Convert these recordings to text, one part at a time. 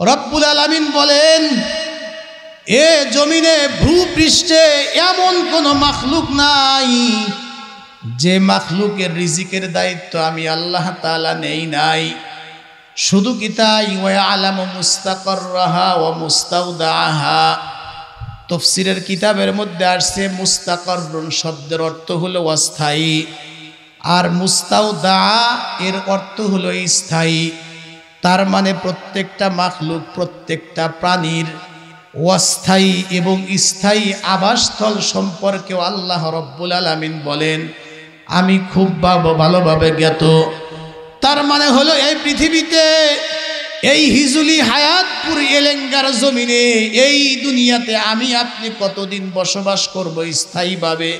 রব্বুল আলামিন বলেন, এ জমিনে ভূপৃষ্ঠে এমন কোন মাখলুক নাই যে মাখলুকের রিজিকের দায়িত্ব আমি আল্লাহ তাআলা নেই নাই। শুধু কি তাই, ওয়া আলামু মুস্তাকাররাহা ওয়া মুস্তাউদাহা। তাফসীরের কিতাবের মধ্যে আসছে মুস্তাকাররুন শব্দের অর্থ হলো অস্থায়ী, আর মুস্তাউদা এর অর্থ হলো স্থায়ী। তার মানে প্রত্যেকটা মাখলুক, প্রত্যেকটা প্রাণীর অস্থায়ী এবং স্থায়ী আবাসস্থল সম্পর্কেও আল্লাহ রব্বুল আলামিন বলেন আমি খুব ভালোভাবে জ্ঞাত। তার মানে হলো এই পৃথিবীতে, এই হিজুলি হায়াতপুর এলেঙ্গার জমিনে, এই দুনিয়াতে আমি আপনি কতদিন বসবাস করব, স্থায়ীভাবে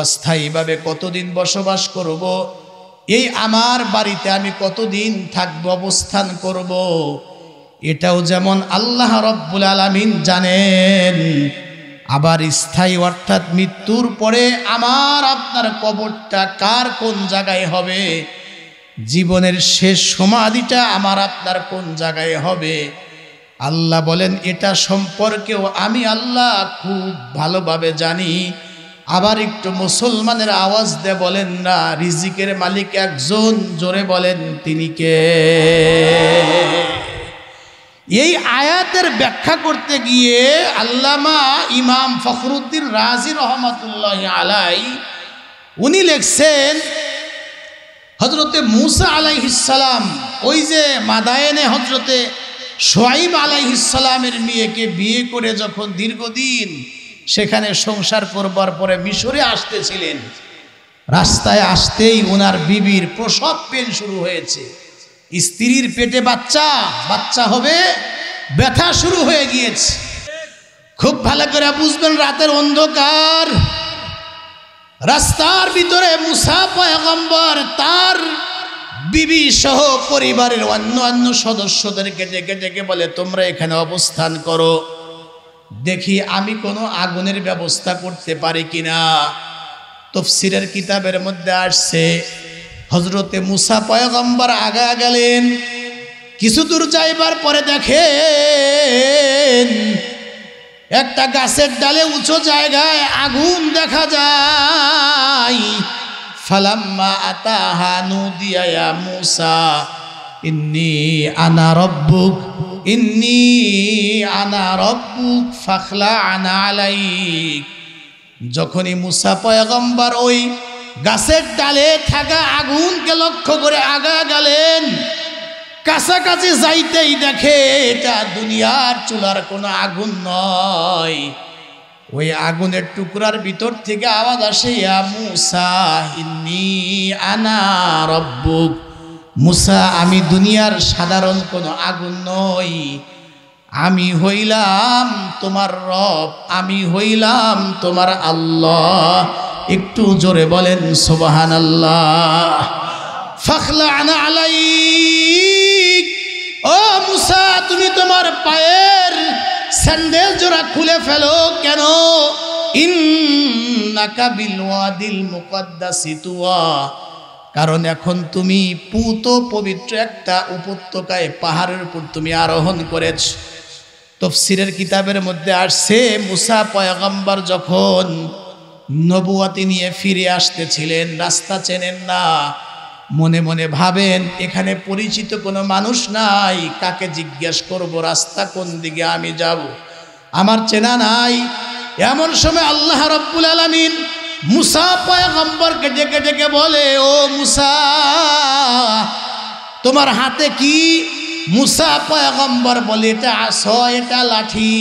অস্থায়ীভাবে কতদিন বসবাস করব, এই আমার বাড়িতে আমি কতদিন থাকব, অবস্থান করব, এটাও যেমন আল্লাহ রব্বুল আলামিন জানেন। আবার স্থায়ী অর্থাৎ মৃত্যুর পরে আমার আপনার কবরটা কার কোন জায়গায় হবে, জীবনের শেষ সমাধিটা আমার আপনার কোন জায়গায় হবে, আল্লাহ বলেন এটা সম্পর্কেও আমি আল্লাহ খুব ভালোভাবে জানি। আবার একটু মুসলমানের আওয়াজ দিয়ে বলেন না, রিজিকের মালিক একজন, জোরে বলেন তিনি কে? এই আয়াতের ব্যাখ্যা করতে গিয়ে আল্লামা ইমাম ফখরুদ্দিন রাজি রহমাতুল্লাহ আলাই উনি লিখছেন, হযরতে মূসা আলাইহিস সালাম ওই যে মাদায়েনে হযরতে শুআইব আলাইহিস সালামের মেয়েকে বিয়ে করে যখন দীর্ঘদিন সেখানে সংসার করবার পরে মিশরে আসতেছিলেন, রাস্তায় আসতেই ওনার বিবির প্রসব পেন শুরু হয়েছে। স্ত্রীর পেটে বাচ্চা হবে, ব্যথা শুরু হয়ে গিয়েছে। খুব ভালো করে বুঝবেন, রাতের অন্ধকার, রাস্তার ভিতরে মুসা পয়গম্বর তার বিবি সহ পরিবারের অন্য সদস্যদেরকে ডেকে ডেকে বলে তোমরা এখানে অবস্থান করো, দেখি আমি কোনো আগুনের ব্যবস্থা করতে পারি কিনা। তাফসীরের কিতাবের মধ্যে আসছে হযরতে মূসা পয়গম্বর আগা গেলেন, কিছু দূর যাইবার পরে দেখেন একটা গাছের ডালে উঁচু জায়গায় আগুন দেখা যায়। ফালাম্মা আতাহা নুদিয়া ইয়া মূসা ইন্নী আনা রব্বুক ফাখলা'না আলাইক। যখনই মূসা পয়গম্বর ওই গাছের ডালে থাকা আগুনকে লক্ষ্য করে আগা গেলেন, কাছাকাছি যাইতেই দেখে এটা দুনিয়ার চুলার কোনো আগুন নয়। ওই আগুনের টুকরার ভিতর থেকে আওয়াজ আসে, ইয়া মূসা ইন্নী আনা রব্বুক। মূসা, আমি দুনিয়ার সাধারণ কোনো আগুন নই, আমি হইলাম তোমার রব, আমি হইলাম তোমার আল্লাহ। একটু জোরে বলেন সুবহানাল্লাহ। ফাখলা'না আলাইক, ও মূসা তুমি তোমার পায়ের স্যান্ডেল জোড়া খুলে ফেলো। কেন? ইন্নাকা বিল ওয়াদিল মুকদ্দাসি তুয়া, কারণ এখন তুমি পুত পবিত্র একটা উপত্যকায়, পাহাড়ের উপর তুমি আরোহণ করেছ। তাফসীরের কিতাবের মধ্যে আসছে মূসা পয়গম্বর যখন নবুয়তি নিয়ে ফিরে আসতেছিলেন, রাস্তা চেনেন না, মনে মনে ভাবেন এখানে পরিচিত কোনো মানুষ নাই, কাকে জিজ্ঞেস করব, রাস্তা কোন দিকে আমি যাব, আমার চেনা নাই। এমন সময় আল্লাহ রাব্বুল আলামিন মূসা পয়গম্বরকে ডেকে ডেকে বলে, ও মূসা তোমার হাতে কি? মূসা পয়গম্বর বলে এটা আসো, এটা লাঠি।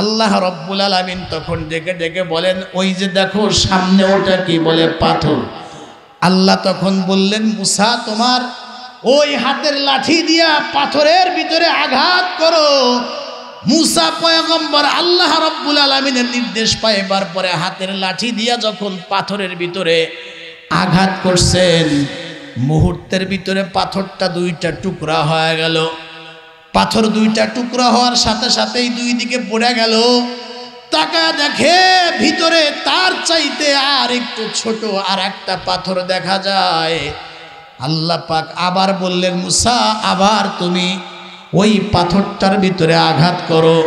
আল্লাহ রাব্বুল আলামিন তখন ডেকে ডেকে বলেন, ওই যে দেখো সামনে ওটা কি? বলে পাথর। আল্লাহ তখন বললেন, মূসা তোমার ওই হাতের লাঠি দিয়া পাথরের ভিতরে আঘাত করো। মূসা পয়গম্বর আল্লাহ রাব্বুল আলামিনের নির্দেশ পাইবার পরে হাতের লাঠি দিয়া যখন পাথরের ভিতরে আঘাত করছেন, মুহূর্তের ভিতরে পাথরটা দুইটা টুকরা হয়ে গেল। পাথর দুইটা টুকরা হওয়ার সাথে সাথেই দুই দিকে পড়ে গেল। তাকা দেখে ভিতরে তার চাইতে আর একটু ছোট আর একটা পাথর দেখা যায়। আল্লাহ পাক আবার বললেন, মূসা আবার তুমি ওই পাথরটার ভিতরে আঘাত করো।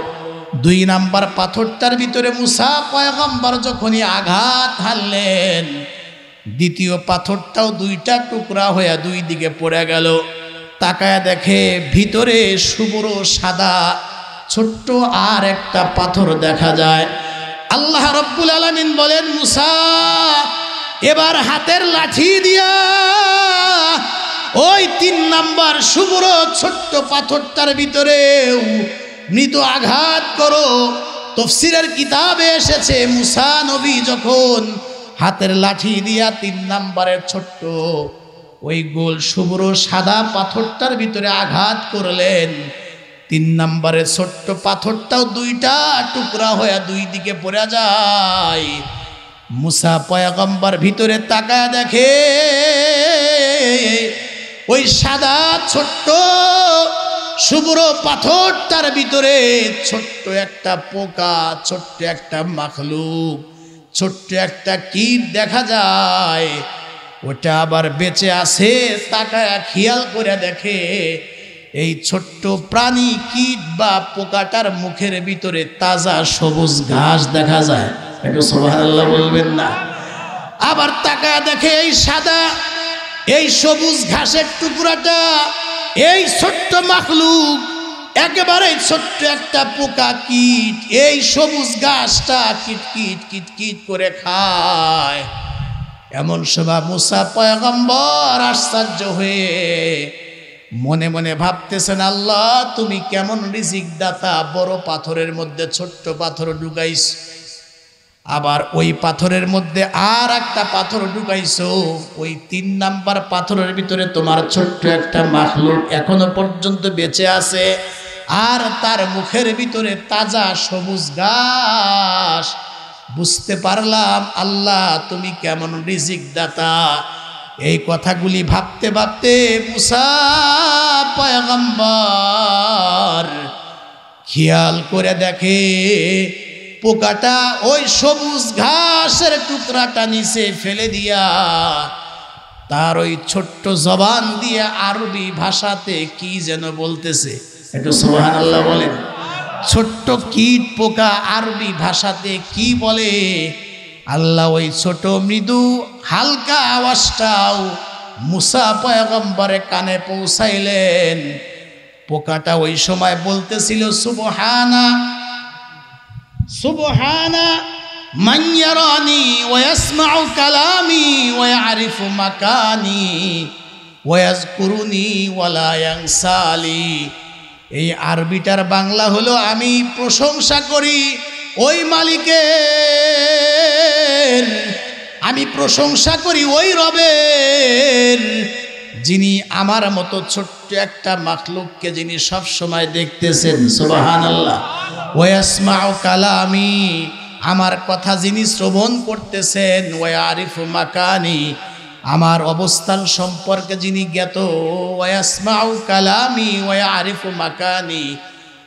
2 নাম্বার পাথরটার ভিতরে মুসা পয়গম্বর যখনই আঘাত হানলেন, দ্বিতীয় পাথরটাও 2টা টুকরা হয়ে 2 দিকে পড়ে গেল। তাকায় দেখে ভিতরে শুভ্র সাদা ছোট্ট আর একটা পাথর দেখা যায়। আল্লাহ রব্বুল আলামিন বলেন, মুসা এবার হাতের লাঠি দিয়া ওই 3 নাম্বার শুভ্র ছোট্ট পাথরটার ভিতরেও মৃত আঘাত করো। তাফসীরের কিতাবে এসেছে, মুসা নবী যখন হাতের লাঠি দিয়া 3 নাম্বারের ছোট্ট ওই গোল শুভ্র সাদা পাথরটার ভিতরে আঘাত করলেন, 3 নাম্বারের ছোট্ট পাথরটাও 2টা টুকরা হয়ে 2 দিকে পড়ে যায়। মুসা পয়গম্বর ভিতরে তাকায় দেখে ওই সাদা ছোট্ট শুভ্র পাথরটার ভিতরে ছোট্ট একটা পোকা, ছোট্ট একটা মাখলুক, ছোট্ট একটা কীট দেখা যায়। ওটা আবার বেঁচে আছে। তাকায় খেয়াল করে দেখে এই ছোট্ট প্রাণী কীট বা পোকাটার মুখের ভিতরে তাজা সবুজ ঘাস দেখা যায়। একটু সুবহানাল্লাহ বলবেন না? আবার তাকায় দেখে এই সাদা এই সবুজ ঘাসের টুকরাটা এই ছোট্ট মাখলুক, একেবারে ছোট্ট একটা পোকা কীট এই সবুজ ঘাসটা কিট কিট কিট কিট করে খায়। এমন সময় মুসা পয়গম্বর আশ্চর্য হয়ে মনে মনে ভাবতেছেন, আল্লাহ তুমি কেমন রিজিক দাতা, বড় পাথরের মধ্যে ছোট্ট পাথর ঢুকাইছ, আবার ওই পাথরের মধ্যে আর একটা পাথর ঢুকাইছো। ওই 3 নাম্বার পাথরের ভিতরে তোমার ছোট্ট একটা মাখলুক এখনো পর্যন্ত বেঁচে আছে, আর তার মুখের ভিতরে তাজা সবুজ ঘাস। বুঝতে পারলাম আল্লাহ তুমি কেমন রিজিক দাতা। এই কথাগুলি ভাবতে ভাবতে মুসা পয়গম্বর খেয়াল করে দেখে পোকাটা ওই সবুজ ঘাসের টুকরাটা নিচে ফেলে দিয়া তার ওই ছোট্ট জবান দিয়ে আরবি ভাষাতে কি যেন বলতেছে। একটু সুবহানাল্লাহ বলেন। ছোট্ট কীট পোকা আরবি ভাষাতে কি বলে? আল্লাহ ওই ছোট মৃদু হালকা আওয়াজটাও মুসা পয়গম্বরের কানে পৌঁছাইলেন। পোকাটা ওই সময় বলতেছিল, সুবহানা সুবহানা মান ইয়ারানি ওয়া ইয়াসমাউ কালামি ওয়া ইয়ারিফু মাকানি ওয়া ইয়াযকুরুনি ওয়া লা ইয়ানসালি। এই আরবিটার বাংলা হলো, আমি প্রশংসা করি ওই মালিকের, আমি প্রশংসা করি ওই রবের, যিনি আমার মতো ছোট্ট একটা মাখলুককে যিনি সব সময় দেখতেছেন। সুবহানাল্লাহ। ওয়া ইয়াসমাউ কালামি, আমার কথা যিনি শ্রবণ করতেছেন। ওয়া ইয়ারিফু মাকানি, আমার অবস্থান সম্পর্কে যিনি জ্ঞাত। ওয়া ইয়াসমাউ কালামি ওয়া ইয়ারিফু মাকানি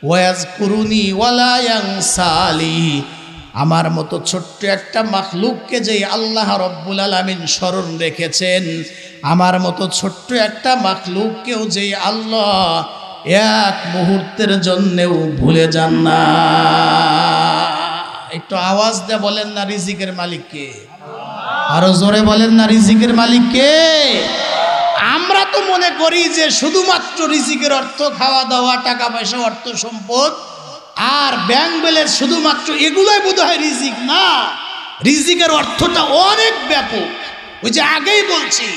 ওয়া ইয়াযকুরুনি ওয়া লা ইয়ানসালি। আমার মতো ছোট্ট একটা মাখলুককে যে আল্লাহ রব্বুল আলামিন স্মরণ রেখেছেন, আমার মতো ছোট্ট একটা মাখলুককেও যে আল্লাহ এক মুহূর্তের জন্যেও ভুলে যান না। একটু আওয়াজ দিয়ে বলেন না রিজিকের মালিক কে? আরো জোরে বলেন না রিজিকের মালিক কে? আমরা তো মনে করি যে শুধুমাত্র রিজিকের অর্থ খাওয়া দাওয়া, টাকা পয়সা, অর্থ সম্পদ আর ব্যাংক ব্যালেন্স, শুধুমাত্র এগুলোই বোধহয় রিজিক। না, রিজিকের অর্থটা অনেক ব্যাপক। ওই যে আগেই বলছি,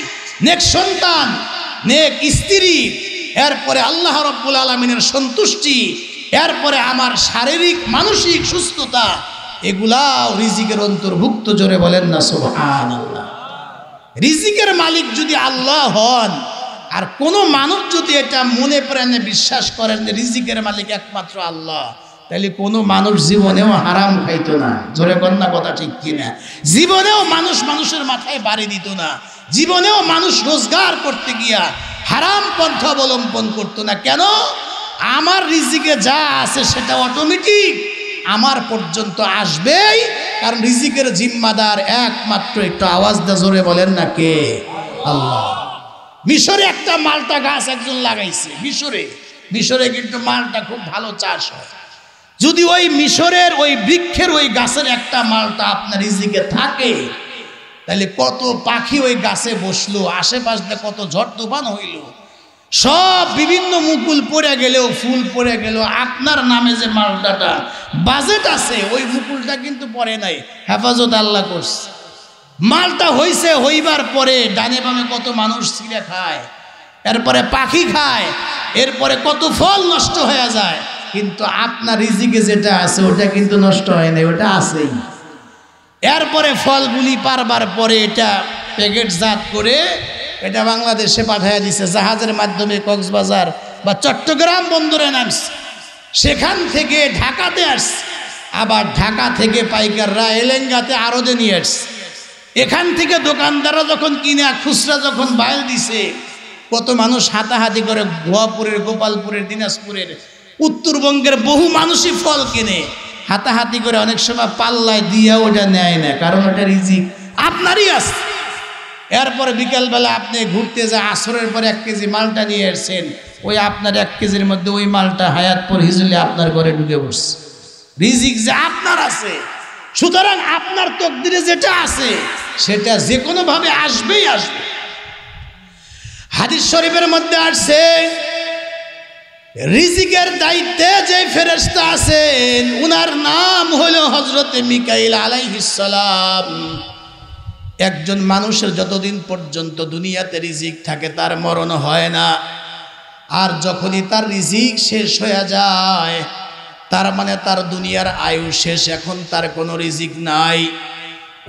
নেক সন্তান, নেক স্ত্রী, এরপরে আল্লাহ রব্বুল আলামিনের সন্তুষ্টি, এরপরে আমার শারীরিক মানসিক সুস্থতা, এগুলাও রিজিকের অন্তর্ভুক্ত। জোরে বলেন না সুবহানাল্লাহ। রিজিকের মালিক যদি আল্লাহ হন, আর কোনো মানুষ যদি এটা মনে প্রাণে বিশ্বাস করেন যে রিজিকের মালিক একমাত্র আল্লাহ, তাহলে কোনো মানুষ জীবনেও হারাম খাইতো না। জোরে কন্যা কথা ঠিক কিনা? জীবনেও মানুষ মানুষের মাথায় বাড়ি দিত না। জীবনেও মানুষ রোজগার করতে গিয়া হারাম পন্থা অবলম্বন করতো না। কেন? আমার রিজিকে যা আছে সেটা অটোমেটিক আমার পর্যন্ত আসবেই, কারণ রিজিকের জিম্মাদার একমাত্র, একটু আওয়াজ দা জোরে বলেন না কে? আল্লাহ। মিশরে একটা মালটা গাছ একজন লাগাইছে, মিশরে মিশরে কিন্তু মালটা খুব ভালো চাষ হয়। যদি ওই মিশরের ওই বৃক্ষের ওই গাছের একটা মালটা আপনার রিজিকে থাকে, তাহলে কত পাখি ওই গাছে বসলো, আশেপাশ দিয়ে কত ঝড় তুফান হইল, সব বিভিন্ন মুকুল পড়ে গেলেও ফুল পড়ে গেল, আপনার নামে যে মালটাটা বাজেট আছে ওই মুকুলটা কিন্তু পড়ে নাই, হেফাজত আল্লাহ করছে। মালটা হইছে, হইবার পরে ডানে বামে কত মানুষ ছিঁড়ে খায়, এরপরে পাখি খায়, এরপরে কত ফল নষ্ট হয়ে যায়, কিন্তু আপনার রিজিকে যেটা আছে ওটা কিন্তু নষ্ট হয় না, ওটা আছেই। এরপরে ফলগুলি পারবার পরে এটা প্যাকেটজাত করে এটা বাংলাদেশে পাঠিয়ে দিছে, জাহাজের মাধ্যমে কক্সবাজার বা চট্টগ্রাম বন্দরে নামছে, সেখান থেকে ঢাকাতে আসছে, আবার ঢাকা থেকে পাইকাররা এলেঙ্গাতে আড়তে নিয়ে আসছে, এখান থেকে দোকানদাররা যখন কিনে খুচরা যখন বাইল দিছে, কত মানুষ হাতাহাতি করে গোয়াপুরের, গোপালপুরের, দিনাজপুরের, উত্তরবঙ্গের বহু মানুষই ফল কিনে হাতাহাতি করে, অনেক সময় পাল্লায় দিয়া ওটা নেয় না, কারণ ওটা রিজিক আপনারই আছে। এরপরে বিকেলবেলা আপনি ঘুরতে যা আসরের পরে 1 কেজি মালটা নিয়ে এসছেন, ওই আপনার 1 কেজির মধ্যে ওই মালটা হায়াতপুর হিজলে আপনার ঘরে ঢুকে পড়ছে। রিজিক যে আপনার আছে, সুতরাং আপনার তকদিরে যেটা আছে সেটা যে কোনো ভাবে আসবেই আসবে। হাদিস শরীফের মধ্যে আসছে, রিজিকের দায়িত্বে যে ফেরেশতা আছেন উনার নাম হলো হযরতে মিকাইল আলাইহিস সালাম। একজন মানুষের যতদিন পর্যন্ত দুনিয়াতে রিজিক থাকে তার মরণ হয় না, আর যখনই তার রিজিক শেষ হয়ে যায় তার মানে তার দুনিয়ার আয়ু শেষ, এখন তার কোনো রিজিক নাই।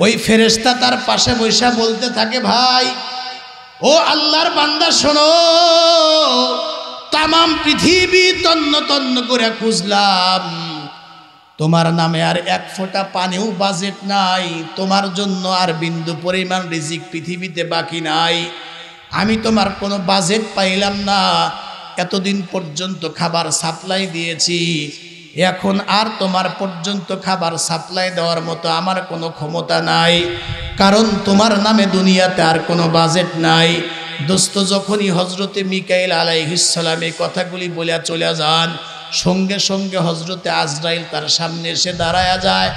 ওই ফেরেশতা তার পাশে বসে বলতে থাকে, ভাই ও আল্লাহর বান্দা শোনো, তামাম পৃথিবী তন্ন তন্ন করে খুঁজলাম, তোমার নামে আর 1 ফোঁটা পানিও বাজেট নাই, তোমার জন্য আর বিন্দু পরিমাণ রিজিক পৃথিবীতে বাকি নাই, আমি তোমার কোনো বাজেট পাইলাম না, এতদিন পর্যন্ত খাবার সাপ্লাই দিয়েছি, এখন আর তোমার পর্যন্ত খাবার সাপ্লাই দেওয়ার মতো আমার কোনো ক্ষমতা নাই, কারণ তোমার নামে দুনিয়াতে আর কোনো বাজেট নাই। দোস্ত, যখনই হজরতে মিকাইল আলাইহিস সালাম এই কথাগুলি বলে চলে যান, সঙ্গে সঙ্গে হজরতে আজরাইল তার সামনে এসে দাঁড়ায়া যায়,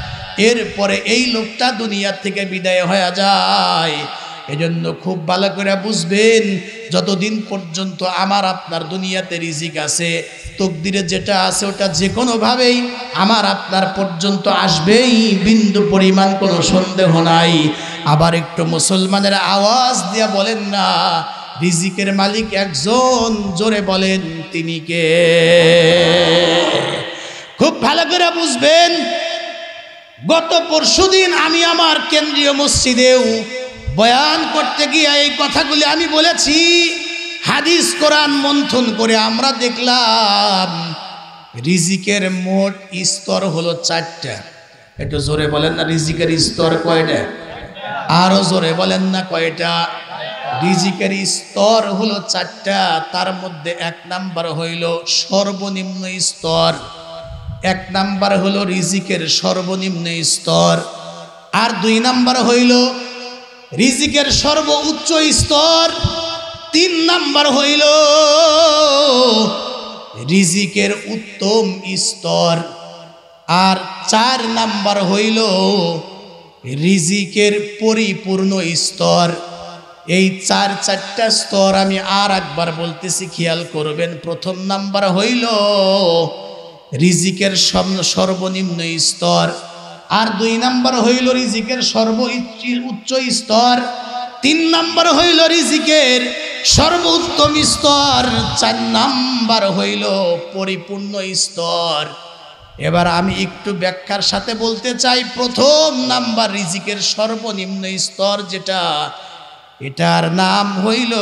এরপরে এই লোকটা দুনিয়া থেকে বিদায় হয়ে যায়। এজন্য খুব ভালো করে বুঝবেন, যতদিন পর্যন্ত আমার আপনার দুনিয়াতে রিজিক আছে, তকদিরে যেটা আছে ওটা যে কোনোভাবেই আমার আপনার পর্যন্ত আসবেই, বিন্দু পরিমাণ কোনো সন্দেহ নাই। আবার একটু মুসলমানের আওয়াজ দিয়া বলেন না, রিজিকের মালিক একজন, জোরে বলেন তিনি কে? খুব ভালো করে বুঝবেন, গত পরশুদিন আমি আমার কেন্দ্রীয় মসজিদেও বয়ান করতে গিয়ে এই কথাগুলি আমি বলেছি। হাদিস কোরআন মন্থন করে আমরা দেখলাম রিজিকের মোট স্তর হলো 4টা। একটু জোরে বলেন না, রিজিকের স্তর কয়টা? আরো জোরে বলেন না, কয়টা? রিজিকের স্তর হলো 4টা। তার মধ্যে 1 নাম্বার হইল সর্বনিম্ন স্তর, 1 নাম্বার হলো রিজিকের সর্বনিম্ন স্তর, আর 2 নাম্বার হইল রিজিকের সর্বোচ্চ স্তর, 3 নাম্বার হইল রিজিকের উত্তম স্তর, আর 4 নাম্বার হইল রিজিকের পরিপূর্ণ স্তর। এই 4টা স্তর আমি আর একবার বলতেছি, খেয়াল করবেন। প্রথম নাম্বার হইল রিজিকের সর্বনিম্ন স্তর, আর 2 নাম্বার হইল রিজিকের সর্বোচ্চ স্তর, 3 নাম্বার হইল রিজিকের সর্বোত্তম স্তর, 4 নাম্বার হইল পরিপূর্ণ স্তর। এবার আমি একটু ব্যাখ্যার সাথে বলতে চাই, প্রথম নাম্বার রিজিকের সর্বনিম্ন স্তর যেটা, এটার নাম হইল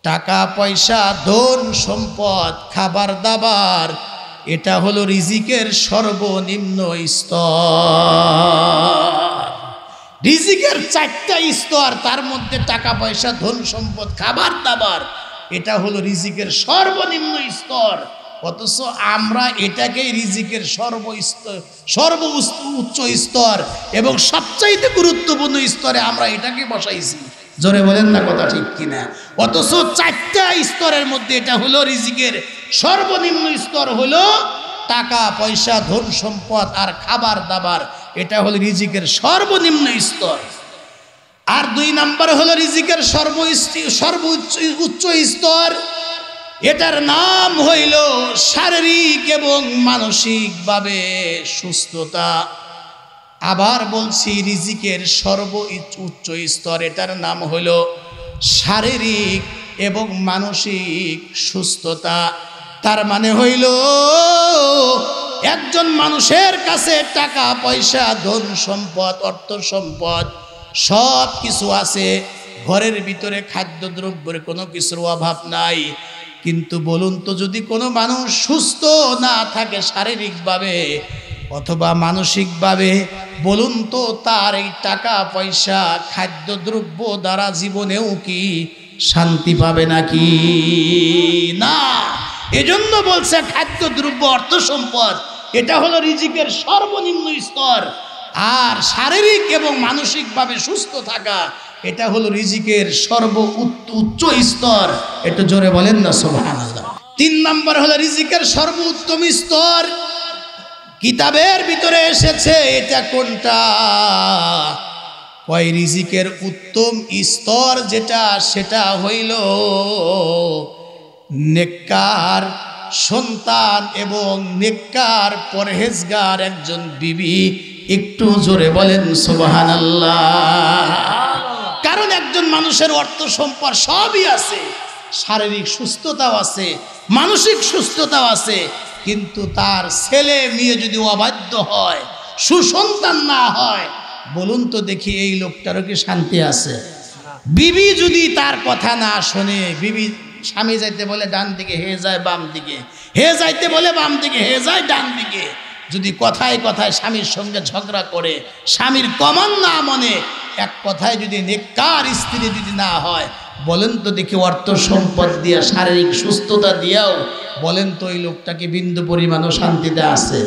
টাকা পয়সা, ধন সম্পদ, খাবার দাবার, এটা হলো রিজিকের সর্বনিম্ন স্তর। রিজিকের 4টা স্তর, তার মধ্যে টাকা পয়সা, ধন সম্পদ, খাবার দাবার, এটা হলো রিজিকের সর্বনিম্ন স্তর। অথচ আমরা এটাকেই রিজিকের সর্বোচ্চ স্তর এবং সবচাইতে গুরুত্বপূর্ণ স্তরে আমরা এটাকে বসাইছি। জোরে বলেন না কথা ঠিক কিনা? অথচ 4টা স্তরের মধ্যে এটা হলো রিজিকের সর্বনিম্ন স্তর হলো টাকা পয়সা, ধন সম্পদ আর খাবার দাবার। এটা হলো রিজিকের সর্বনিম্ন স্তর। আর 2 নাম্বার হলো রিজিকের সর্বোচ্চ স্তর। এটার নাম হইল শারীরিক এবং মানসিকভাবে সুস্থতা। আবার বলছি, রিজিকের সর্বোচ্চ স্তর, এটার নাম হলো শারীরিক এবং মানসিক সুস্থতা। তার মানে হইল একজন মানুষের কাছে টাকা পয়সা, ধন সম্পদ, অর্থ সম্পদ সব কিছু আছে, ঘরের ভিতরে খাদ্যদ্রব্যের কোনো কিছুর অভাব নাই, কিন্তু বলুন তো যদি কোনো মানুষ সুস্থ না থাকে শারীরিকভাবে অথবা মানসিকভাবে, বলুন তো তার এই টাকা পয়সা খাদ্যদ্রব্য দ্বারা জীবনেও কি শান্তি পাবে নাকি? না। এজন্য বলছে খাদ্যদ্রব্য, অর্থ সম্পদ এটা হলো রিজিকের সর্বনিম্ন স্তর, আর শারীরিক এবং মানসিকভাবে সুস্থ থাকা এটা হলো রিজিকের সর্বোচ্চ স্তর। একটু জোরে বলেন না সুবহানাল্লাহ। 3 নাম্বার হলো রিজিকের সর্বোত্তম স্তর। কিতাবের ভিতরে এসেছে এটা কোনটা? কয় রিজিকের উত্তম স্তর যেটা, সেটা হইল নেককার সন্তান এবং নেককার পরহেজগার একজন বিবি। একটু জোরে বলেন সুবহানাল্লাহ। কারণ একজন মানুষের অর্থ সম্পদ সবই আছে, শারীরিক সুস্থতাও আছে, মানসিক সুস্থতাও আছে, কিন্তু তার ছেলে মেয়ে যদি অবাধ্য হয়, সুসন্তান না হয়, বলুন তো দেখি এই লোকটারও কি শান্তি আছে? বিবি যদি তার কথা না শোনে, বিবি স্বামী যাইতে বলে ডান দিকে, হে যায় বাম দিকে, হে যাইতে বলে বাম দিকে, হে যায় ডান দিকে, যদি কথায় কথায় স্বামীর সঙ্গে ঝগড়া করে, স্বামীর কমান না মনে, এক কথায় যদি নেককার স্ত্রী যদি না হয়, বলেন তো দেখি অর্থ সম্পদ দিয়া, শারীরিক সুস্থতা দিয়াও বলেন তো এই লোকটাকে বিন্দু পরিমাণও শান্তিতে আছে?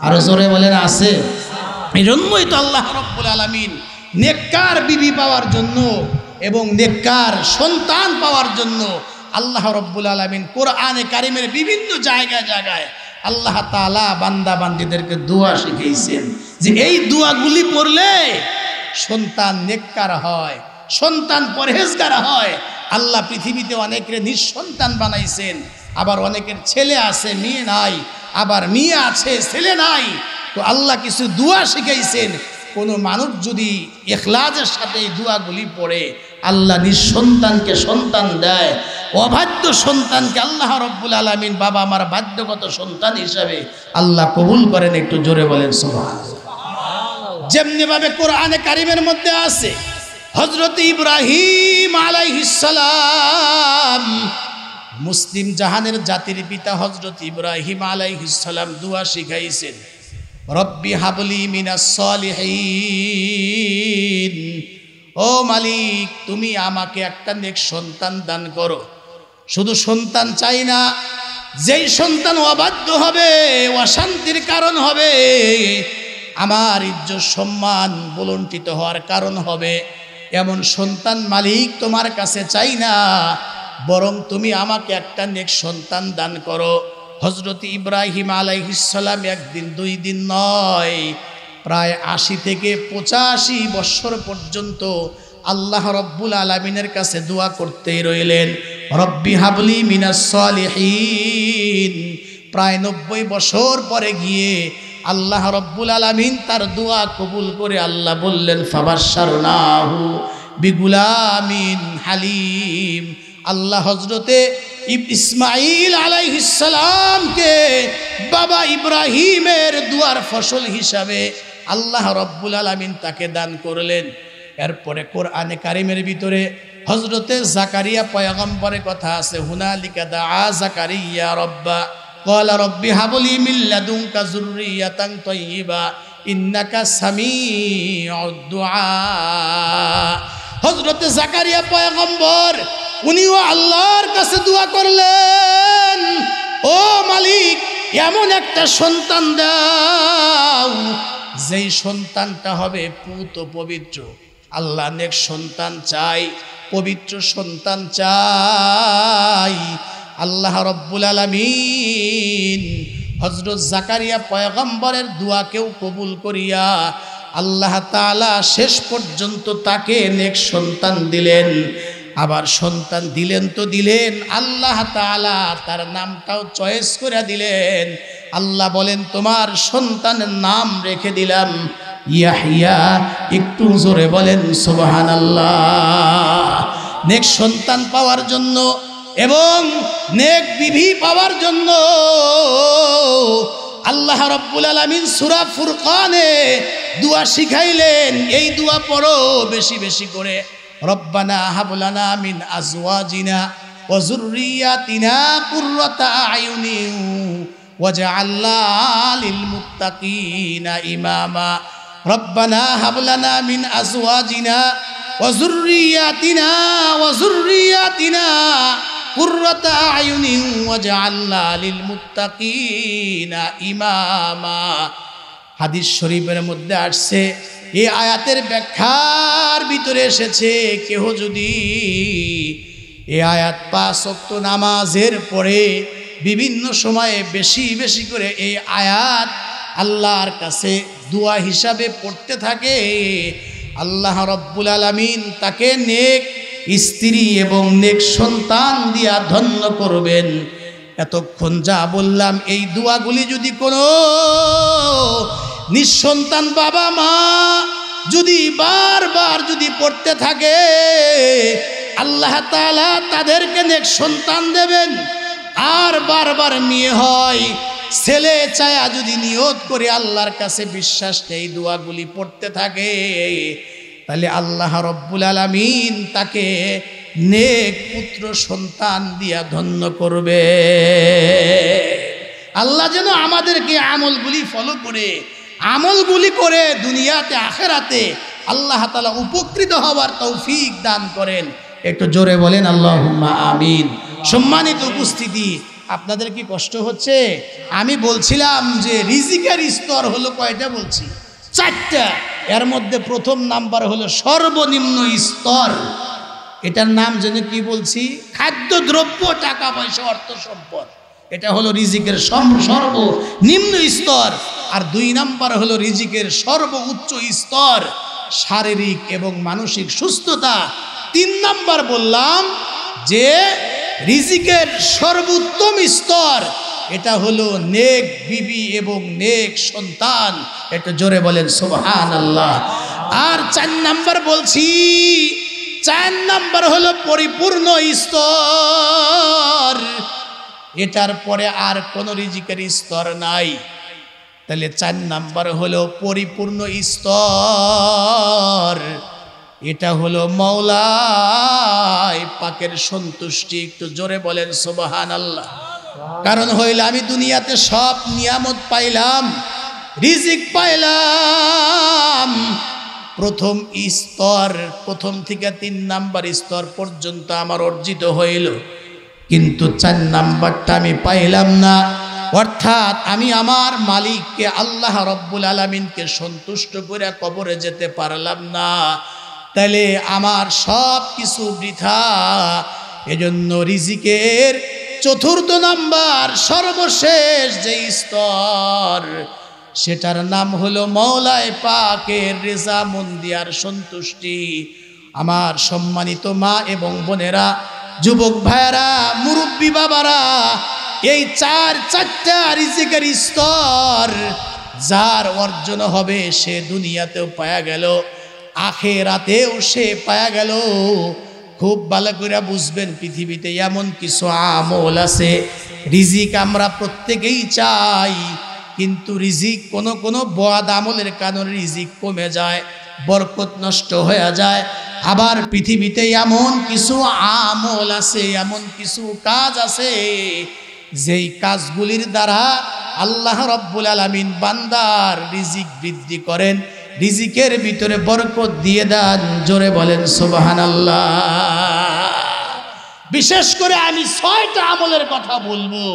আরো জোরে বলেন আছে? এই জন্যই তো আল্লাহ রাব্বুল আলামিন নেককার বিবি পাওয়ার জন্য এবং নেককার সন্তান পাওয়ার জন্য আল্লাহ রাব্বুল আলামিন কোরআনে কারিমের বিভিন্ন জায়গায় জায়গায় আল্লাহ তাআলা বান্দা বান্দীদেরকে দোয়া শিখিয়েছেন যে এই দোয়াগুলি পড়লে সন্তান নেককার হয়, সন্তান পরহেজগার হয়। আল্লাহ পৃথিবীতে অনেকের নিঃসন্তান বানাইছেন, আবার অনেকের ছেলে আছে মেয়ে নাই, আবার মেয়ে আছে ছেলে নাই। তো আল্লাহ কিছু দোয়া শিখাইছেন, কোনো মানুষ যদি ইখলাসের সাথে এই দোয়াগুলি পড়ে আল্লাহ নিঃসন্তানকে সন্তান দেয়, অবাধ্য সন্তানকে আল্লাহ রাব্বুল আলামিন বাবা আমার বাধ্যগত সন্তান হিসাবে আল্লাহ কবুল করেন। একটু জোরে বলেন সুবহানাল্লাহ। যেমনি ভাবে কোরআনে কারিমের মধ্যে আছে হযরত ইব্রাহিম আলাইহিস সালাম, মুসলিম জাহানের জাতির পিতা হযরত ইব্রাহিম আলাইহিস সালাম দোয়া শিখাইছেন, রব্বি হাবলি মিনাস সলিহিন, ও মালিক তুমি আমাকে একটা নেক সন্তান দান করো। শুধু সন্তান চাই না, যেই সন্তান অবাধ্য হবে, অশান্তির কারণ হবে, আমার ইজ্জত সম্মান বলুণ্ঠিত হওয়ার কারণ হবে, এমন সন্তান মালিক তোমার কাছে চাই না, বরং তুমি আমাকে একটা নেক সন্তান দান করো। হযরত ইব্রাহিম আলাইহিস সালাম একদিন 2 দিন নয়, প্রায় 80 থেকে 85 বছর পর্যন্ত আল্লাহ রাব্বুল আলামিনের কাছে দোয়া করতেই রইলেন, রব্বি হাবলি মিনাস সলিহিন। প্রায় 90 বছর পরে গিয়ে আল্লাহ রাব্বুল আলামিন তার দোয়া কবুল করে আল্লাহ বললেন, ফাবাশশারনাহু বিগুলামিন হালিম। আল্লাহ হযরতে ইসমাঈল আলাইহিস সালামকে বাবা ইব্রাহিমের দুয়ার ফসল হিসাবে আল্লাহ রাব্বুল আলামিন তাকে দান করলেন। এরপরে কোরআনে কারিমের ভিতরে হযরতে জাকারিয়া পয়গম্বরের কথা আছে, হুনালিকা দাআ জাকারিয়া রাব্বা ক্বালা রব্বি হাবলি মিন লাদুনকা যুররিয়াতান তাইয়্যিবা ইন্নাকা সামিউদ দুআ। হযরতে জাকারিয়া পয়গম্বর উনিও আল্লাহর কাছে দোয়া করলেন, ও মালিক এমন একটা সন্তান দাও যেই সন্তানটা হবে পুত পবিত্র। আল্লাহ নেক সন্তান চাই, পবিত্র সন্তান চাই। আল্লাহ রব্বুল আলামিন হযরত জাকারিয়া পয়গম্বরের দোয়াকেও কবুল করিয়া আল্লাহ তাআলা শেষ পর্যন্ত তাকে নেক সন্তান দিলেন। আবার সন্তান দিলেন তো দিলেন, আল্লাহ তাআলা তার নামটাও চয়েস করে দিলেন। আল্লাহ বলেন তোমার সন্তানের নাম রেখে দিলাম ইয়াহইয়া। একটু জোরে বলেন সুবহানাল্লাহ। নেক সন্তান পাওয়ার জন্য এবং নেক বিবি পাওয়ার জন্য আল্লাহ রাব্বুল আলামিন সূরা ফুরকানে দোয়া শিখাইলেন। এই দোয়া পড়ো বেশি বেশি করে। রব্বানা হাব লানা মিন আজওয়াজিনা ওয়া যুররিয়াতিনা কুররাতা আয়ুনিন ওয়াজআলনা লিল মুত্তাকিনা ইমামা। রব্বানা হাব লানা মিন আজওয়াজিনা ওয়া যুররিয়াতিনা কুররাতা আয়ুনিন ওয়াজআলনা লিল মুত্তাকিনা ইমামা। হাদিস শরীফের মধ্যে আসছে, এই আয়াতের ব্যাখ্যার ভিতরে এসেছে, কেহ যদি এই আয়াত 5 ওয়াক্ত নামাজের পরে বিভিন্ন সময়ে বেশি বেশি করে এই আয়াত আল্লাহর কাছে দোয়া হিসাবে পড়তে থাকে, আল্লাহ রব্বুল আলামিন তাকে নেক স্ত্রী এবং নেক সন্তান দিয়া ধন্য করবেন। এতক্ষণ যা বললাম এই দোয়াগুলি যদি কোনো নিঃসন্তান বাবা মা যদি বারবার যদি পড়তে থাকে, আল্লাহ তাআলা তাদেরকে নেক সন্তান দেবেন। আর বারবার মেয়ে হয় ছেলে চায়া যদি নিয়ত করে আল্লাহর কাছে বিশ্বাস এই দোয়াগুলি পড়তে থাকে, তাহলে আল্লাহ রব্বুল আলামিন তাকে নেক পুত্র সন্তান দিয়া ধন্য করবে। আল্লাহ যেন আমাদেরকে আমলগুলি করে দুনিয়াতে আখিরাতে আল্লাহ তাআলা উপকৃত হওয়ার তৌফিক দান করেন। একটু জোরে বলেন আল্লাহুম্মা আমিন। সম্মানিত উপস্থিতি, আপনাদের কি কষ্ট হচ্ছে? আমি বলছিলাম যে রিজিকের স্তর হলো কয়টা বলছি? 4টা। এর মধ্যে প্রথম নাম্বার হলো সর্বনিম্ন স্তর। এটার নাম যেন কি বলছি? খাদ্যদ্রব্য, টাকা পয়সা, অর্থ সম্পদ। এটা হলো রিজিকের সর্বনিম্ন স্তর। আর 2 নাম্বার হলো রিজিকের সর্বোচ্চ স্তর, শারীরিক এবং মানসিক সুস্থতা। 3 নাম্বার বললাম যে রিজিকের সর্বোত্তম স্তর, এটা হলো নেক বিবি এবং নেক সন্তান। একটু জোরে বলেন সুবহানাল্লাহ। আর 4 নাম্বার বলছি, 4 নাম্বার হলো পরিপূর্ণ স্তর। এটার পরে আর কোন রিজিকের স্তর নাই। তাহলে 4 নাম্বার হলো পরিপূর্ণ স্তর, এটা হলো মাওলাই পাকের সন্তুষ্টি। একটু জোরে বলেন সুবহানাল্লাহ। কারণ হইল আমি দুনিয়াতে সব নিয়ামত পাইলাম, রিজিক পাইলাম, প্রথম স্তর, প্রথম থেকে 3 নাম্বার স্তর পর্যন্ত আমার অর্জিত হইল, কিন্তু 4 নাম্বারটা আমি পাইলাম না। অর্থাৎ আমি আমার মালিককে আল্লাহ রব্বুল আলামিনকে সন্তুষ্ট করে কবরে যেতে পারলাম না। তাহলে আমার সব কিছু বৃথা। এজন্য রিজিকের 4র্থ নাম্বার সর্বশেষ যে স্তর, সেটার নাম হলো মাওলায়ে পাকের রেজামন্দি আর সন্তুষ্টি। আমার সম্মানিত মা এবং বোনেরা, যুবক ভাইয়েরা, মুরব্বী বাবারা, এই 4টা রিজিকের স্তর যার অর্জন হবে সে দুনিয়াতেও পায়া গেল, আখিরাতেও সে পায়া গেল। খুব ভালো করে বুঝবেন, পৃথিবীতে এমন কিছু আমল আছে, রিজিক আমরা প্রত্যেকেই চাই, কিন্তু রিজিক কোনো বদ আমলের কারণে রিজিক কমে যায়, বরকত নষ্ট হয়ে যায়। আবার পৃথিবীতে এমন কিছু আমল আছে, এমন কিছু কাজ আছে, যেই কাজগুলির দ্বারা আল্লাহ রব্বুল আলামিন বান্দার রিজিক বৃদ্ধি করেন, রিজিকের ভিতরে বরকত দিয়ে দেন। জোরে বলেন সুবহানাল্লাহ। বিশেষ করে আমি 6টা আমলের কথা বলবো।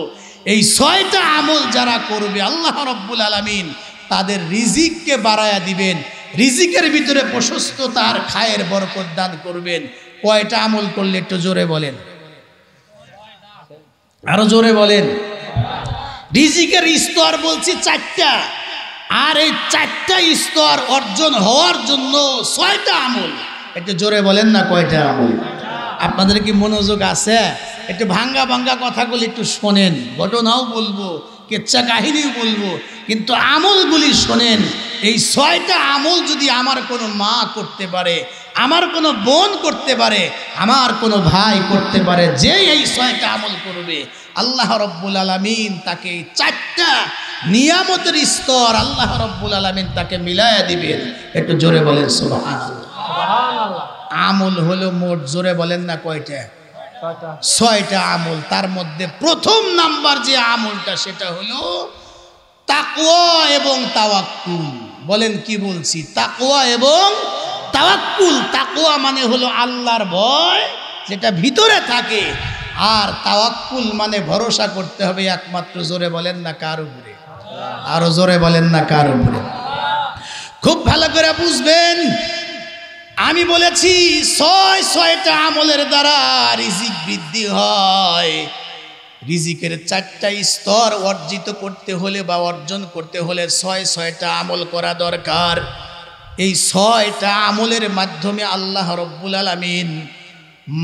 এই 6টা আমল যারা করবে আল্লাহ রব্বুল আলামিন তাদের রিজিককে বাড়ায়া দিবেন, রিজিকের ভিতরে প্রশস্ততার খায়ের বরকত দান করবেন। কয়টা আমল করলে একটু জোরে বলেন, আরো জোরে বলেন। রিজিকের স্তর বলছি 4টা, আর এই 4টা স্তর অর্জন হওয়ার জন্য 6টা আমল। একটু জোরে বলেন না কয়টা আমল। আপনাদের কি মনোযোগ আছে? একটু ভাঙ্গা ভাঙ্গা কথাগুলি একটু শোনেন, ঘটনাও বলবো, কেচ্ছা কাহিনীও বলবো, কিন্তু আমলগুলি শোনেন। এই 6টা আমল যদি আমার কোনো মা করতে পারে, আমার কোনো বোন করতে পারে, আমার কোনো ভাই করতে পারে, যে এই 6টা আমল করবে, আল্লাহ রব্বুল আলামিন তাকে এই 4টা নিয়ামতের স্তর আল্লাহ রব্বুল আলামিন তাকে মিলায়া দিবেন। একটু জোরে বলেন সুবহানাল্লাহ। আমল হলো মোট, জোরে বলেন না কয়টা? 6টা আমল। তার মধ্যে প্রথম নাম্বার যে আমলটা সেটা হলো তাকওয়া এবং তাওয়াক্কুল। বলেন কি বলছি? তাকওয়া এবং তাওয়াক্কুল। তাকওয়া মানে হলো আল্লাহর ভয় যেটা ভিতরে থাকে, আর তাওয়াক্কুল মানে ভরসা করতে হবে একমাত্র, জোরে বলেন না কার উপরে? আরো জোরে বলেন না কার উপরে? খুব ভালো করে বুঝবেন, আমি বলেছি 6টা আমলের দ্বারা রিজিক বৃদ্ধি হয়। রিজিকের 4টা স্তর অর্জিত করতে হলে বা অর্জন করতে হলে 6টা আমল করা দরকার। এই 6টা আমলের মাধ্যমে আল্লাহ রব্বুল আলামিন,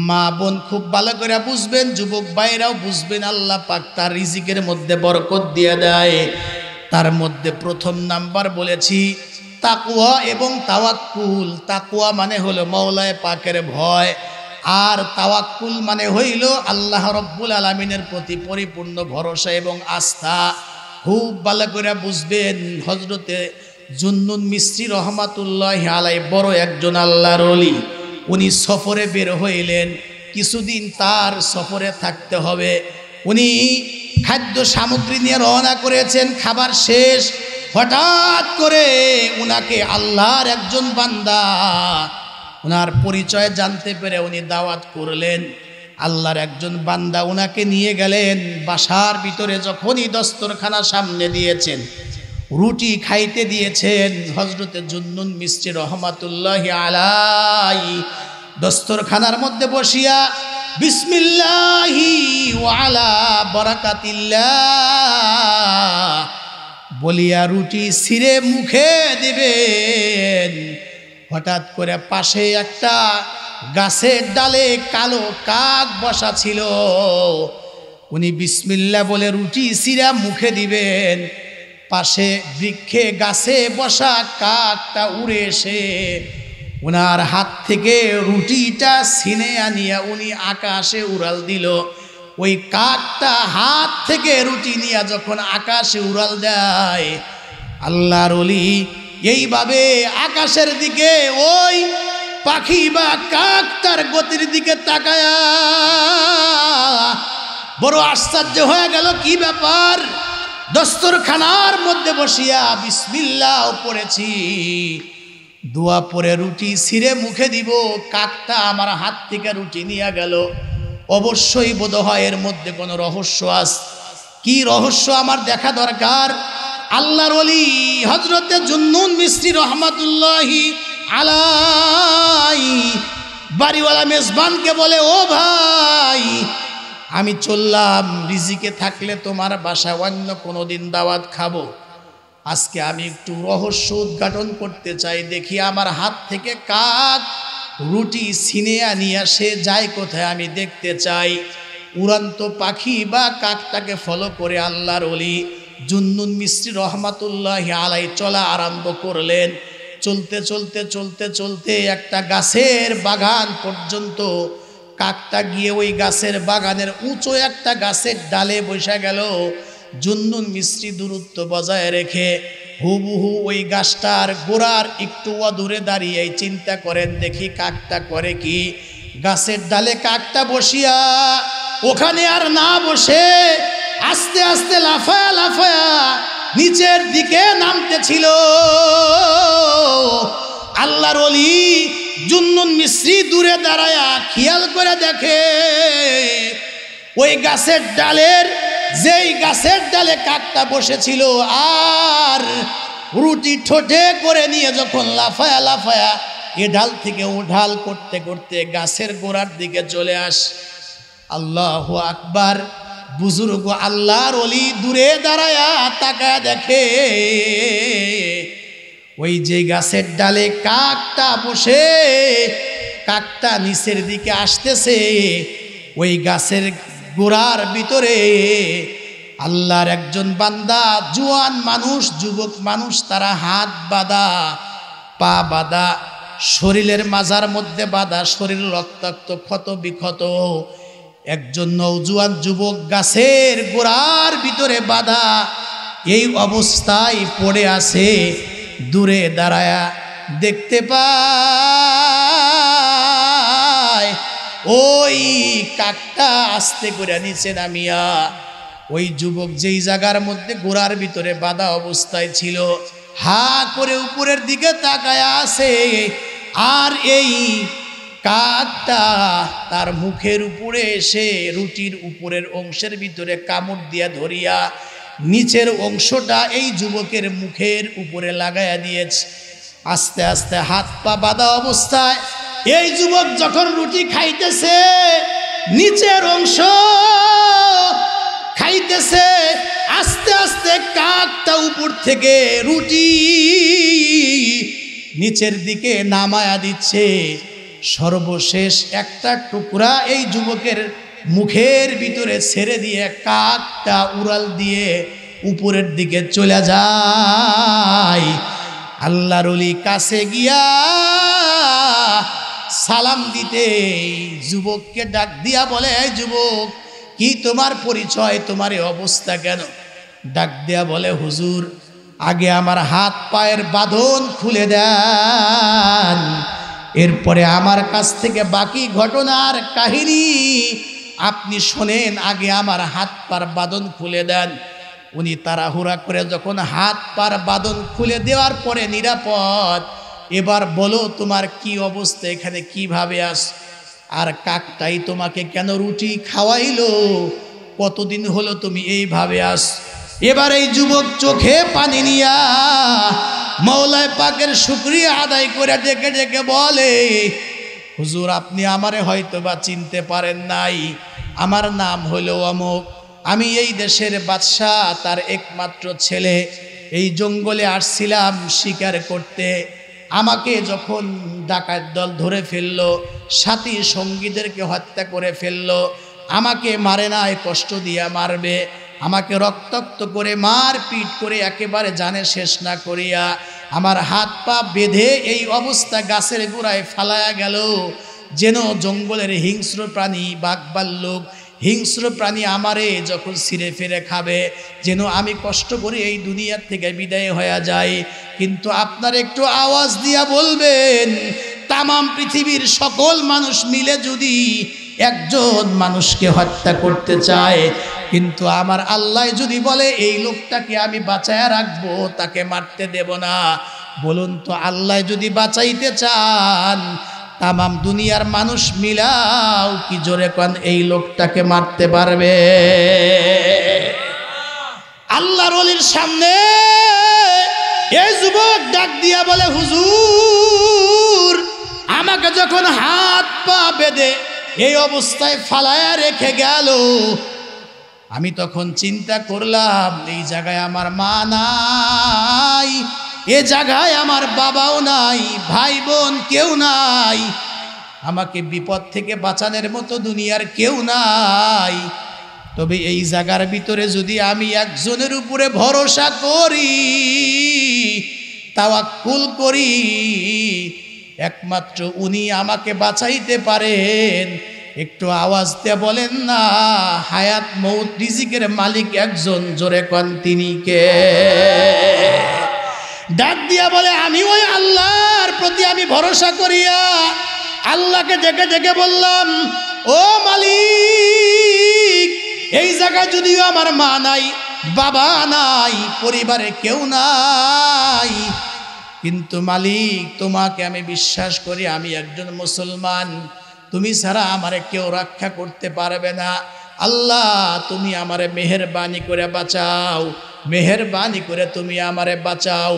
মা বোন খুব ভালো করে বুঝবেন, যুবক ভাইরাও বুঝবেন, আল্লাহ পাক তার রিজিকের মধ্যে বরকত দিয়ে দেয়। তার মধ্যে প্রথম নাম্বার বলেছি তাকওয়া এবং তাওয়াক্কুল। তাকওয়া মানে হলো মওলায়ে পাকের ভয়, আর তাওয়াক্কুল মানে হইল আল্লাহ রব্বুল আলামিনের প্রতি পরিপূর্ণ ভরসা এবং আস্থা। খুব ভালো করে বুঝবেন, হযরতে জুন্নুন মিসরি রহমাতুল্লাহি আলাইহি বড় একজন আল্লাহর ওলি। উনি সফরে বের হইলেন, কিছুদিন তার সফরে থাকতে হবে। উনি খাদ্য সামগ্রী নিয়ে রওনা করেছেন, খাবার শেষ। হঠাৎ করে উনাকে আল্লাহর একজন বান্দা উনার পরিচয় জানতে পেরে উনি দাওয়াত করলেন। আল্লাহর একজন বান্দা উনাকে নিয়ে গেলেন বাসার ভিতরে। যখনই দস্তরখানা সামনে দিয়েছেন, রুটি খাইতে দিয়েছেন, হযরতে জুন্নুন মিসরি রহমাতুল্লাহি আলাইহি দস্তরখানার মধ্যে বসিয়া বিসমিল্লাহি ওয়া আলা বারাকাতিল্লাহ বলিয়া রুটি ছিঁড়ে মুখে দিবেন। হঠাৎ করে পাশে একটা গাছের ডালে কালো কাক বসা ছিল। উনি বিসমিল্লাহ বলে রুটি ছিঁড়া মুখে দিবেন, পাশে বৃক্ষে গাছে বসা কাকটা উড়ে এসে উনার হাত থেকে রুটিটা ছিনে আনিয়া উনি আকাশে উড়াল দিল। ওই কাকটা হাত থেকে রুটি নিয়ে যখন আকাশে উড়াল দেয়, আল্লাহর ওলি এইভাবে আকাশের দিকে ওই পাখি বা কাকটার গতির দিকে তাকায়া বড় আশ্চর্য হয়ে গেল, কি ব্যাপার? দস্তরখানার মধ্যে বসিয়া বিসমিল্লাহ পড়েছি, দোয়া পরে রুটি ছিঁড়ে মুখে দিব, কাকটা আমার হাত থেকে রুটি নিয়ে গেল। অবশ্যই বোধ হয় এর মধ্যে কোনো রহস্য আছে। কি রহস্য আমার দেখা দরকার। আল্লাহর ওলি হযরতে জুন্নুন মিসরি রহমাতুল্লাহি আলাইহি বাড়িওয়ালা মেজবানকে বলে, ও ভাই, আমি চললাম, রিজিকে থাকলে তোমার বাসায় অন্য কোনো দিন দাওয়াত খাবো। আজকে আমি একটু রহস্য উদ্ঘাটন করতে চাই, দেখি আমার হাত থেকে কাক রুটি ছিনে আনিয়া সে যায় কোথায়, আমি দেখতে চাই। উড়ান্ত পাখি বা কাকটাকে ফলো করে আল্লাহর ওলি জুন্নুন মিসরি রহমাতুল্লাহি আলাইহি চলা আরম্ভ করলেন। চলতে চলতে চলতে চলতে একটা গাছের বাগান পর্যন্ত কাকটা গিয়ে ওই গাছের বাগানের উঁচু একটা গাছের ডালে বসে গেল। জুন্নুন মিসরি দূরত্ব বজায় রেখে হুবহু ওই গাছটার গোড়ার একটু দূরে দাঁড়িয়ে চিন্তা করেন, দেখি কাকটা করে কি। গাছের ডালে কাকটা বসিয়া ওখানে আর না বসে আস্তে আস্তে লাফায়া লাফায়া নিচের দিকে নামতেছিল। আল্লাহর ওলি জুন্নুন মিসরি দূরে দাঁড়ায়া খেয়াল করে দেখে ওই গাছের ডালের, যেই গাছের ডালে কাকটা বসেছিল আর রুটি ঠোঁটে করে নিয়ে যখন লাফায়া লাফায়া এ ঢাল থেকে ও ঢাল করতে করতে গাছের গোড়ার দিকে চলে আস। আল্লাহু আকবার। বুজুর্গ আল্লাহর ওলি দূরে দাঁড়ায়া তাকায় দেখে ওই যে গাছের ডালে কাকটা বসে, কাকটা নিচের দিকে আসতেছে। ওই গাছের গোড়ার ভিতরে আল্লাহর একজন বান্দা, জোয়ান মানুষ, যুবক মানুষ, তারা হাত বাঁধা, পা বাঁধা, শরীরের মাজার মধ্যে বাঁধা, শরীর রক্তাক্ত, ক্ষত বিক্ষত, একজন নওজোয়ান যুবক গাছের গোড়ার ভিতরে বাঁধা এই অবস্থায় পড়ে আছে। দূরে দাঁড়ায়া দেখতে পায় ওই কাকটা আস্তে করে নিচে নামিয়া ওই যুবক যেই জায়গার মধ্যে গোড়ার ভিতরে বাঁধা অবস্থায় ছিল, হা করে উপরের দিকে তাকায়া আছে। আর এই কাকটা তার মুখের উপরে এসে রুটির উপরের অংশের ভিতরে কামড় দিয়া ধরিয়া নিচের অংশটা এই যুবকের মুখের উপরে লাগাইয়া দিয়েছে। আস্তে আস্তে হাত পা বাঁধা অবস্থায় এই যুবক যখন রুটি খাইতেছে, নিচের অংশ খাইতেছে, আস্তে আস্তে কাকটা উপর থেকে রুটি নিচের দিকে নামায়া দিচ্ছে। সর্বশেষ একটা টুকরা এই যুবকের মুখের ভিতরে ছেড়ে দিয়ে কাকটা উড়াল দিয়ে উপরের দিকে চলে যায়। আল্লাহর ওলি কাছে গিয়া সালাম দিতে যুবককে ডাক দিয়া বলে, এই যুবক, কি তোমার পরিচয়, তোমার এই অবস্থা কেন? ডাক দিয়া বলে, হুজুর, আগে আমার হাত পায়ের বাঁধন খুলে দেন, এরপরে আমার কাছ থেকে বাকি ঘটনার কাহিনী আপনি শোনেন, আগে আমার হাত পার বাঁধন খুলে দেন। উনি তাড়াহুড়া করে যখন হাত পার বাঁধন খুলে দেওয়ার পরে নিরাপদ, এবার বলো তোমার কি অবস্থা, এখানে কিভাবে আস, আর কাকটাই তোমাকে কেন রুটি খাওয়াইলো, কতদিন হলো তুমি এইভাবে আস? এবার এই যুবক চোখে পানি নিয়া মওলায় পাকের শুকরিয়া আদায় করে ডেকে ডেকে বলে, হুজুর, আপনি আমারে হয়তো বা চিনতে পারেন নাই, আমার নাম হলো অমুক, আমি এই দেশের বাদশাহ তার একমাত্র ছেলে। এই জঙ্গলে আসছিলাম শিকার করতে, আমাকে যখন ডাকাত দল ধরে ফেললো, সাথী সঙ্গীদেরকে হত্যা করে ফেললো, আমাকে মারে নাই, কষ্ট দিয়া মারবে, আমাকে রক্তাক্ত করে মার পিট করে একেবারে জানে শেষ না করিয়া আমার হাত পা বেঁধে এই অবস্থা গাছের গোড়ায় ফালায়া গেল, যেন জঙ্গলের হিংস্র প্রাণী, বাঘ ভাল্লুক, হিংস্র প্রাণী আমারে যখন ছিঁড়ে ফিরে খাবে, যেন আমি কষ্ট করে এই দুনিয়ার থেকে বিদায় হয়ে যাই। কিন্তু আপনার একটু আওয়াজ দিয়া বলবেন, তামাম পৃথিবীর সকল মানুষ মিলে যদি একজন মানুষকে হত্যা করতে চায়, কিন্তু আমার আল্লাহ যদি বলে এই লোকটাকে আমি বাঁচায়া রাখবো, তাকে মারতে দেব না, বলুন তো আল্লাহ যদি বাঁচাইতে চান, তামাম দুনিয়ার মানুষ মিলাও কি জোরে কোন এই লোকটাকে মারতে পারবে? আল্লাহর ওলির সামনে এই যুবক ডাক দিয়া বলে, হুজুর, আমাকে যখন হাত পা বেঁধে এই অবস্থায় ফালায়া রেখে গেল, আমি তখন চিন্তা করলাম, এই জায়গায় আমার মা নাই, এ জায়গায় আমার বাবাও নাই, ভাই বোন কেউ নাই, আমাকে বিপদ থেকে বাঁচানোর মতো দুনিয়ার কেউ নাই। তবে এই জায়গার ভিতরে যদি আমি একজনের উপরে ভরসা করি, তাওয়াক্কুল করি, একমাত্র উনি আমাকে বাঁচাইতে পারেন। একটু আওয়াজ দিয়ে বলেন না, হায়াত মৌত রিজিকের মালিক একজন, জোরে কোন তিনি কে? ডাক দিয়া বলে, আমি ওই আল্লাহর প্রতি আমি ভরসা করিয়া আল্লাহকে ডেকে ডেকে বললাম, ও মালিক, এই জায়গায় যদিও আমার মা নাই, বাবা নাই, পরিবারে কেউ নাই, কিন্তু মালিক তোমাকে আমি বিশ্বাস করি, আমি একজন মুসলমান, তুমি ছাড়া আমারে কেউ রক্ষা করতে পারবে না। আল্লাহ, তুমি আমারে মেহেরবানি করে বাঁচাও, মেহেরবানি করে তুমি আমারে বাঁচাও।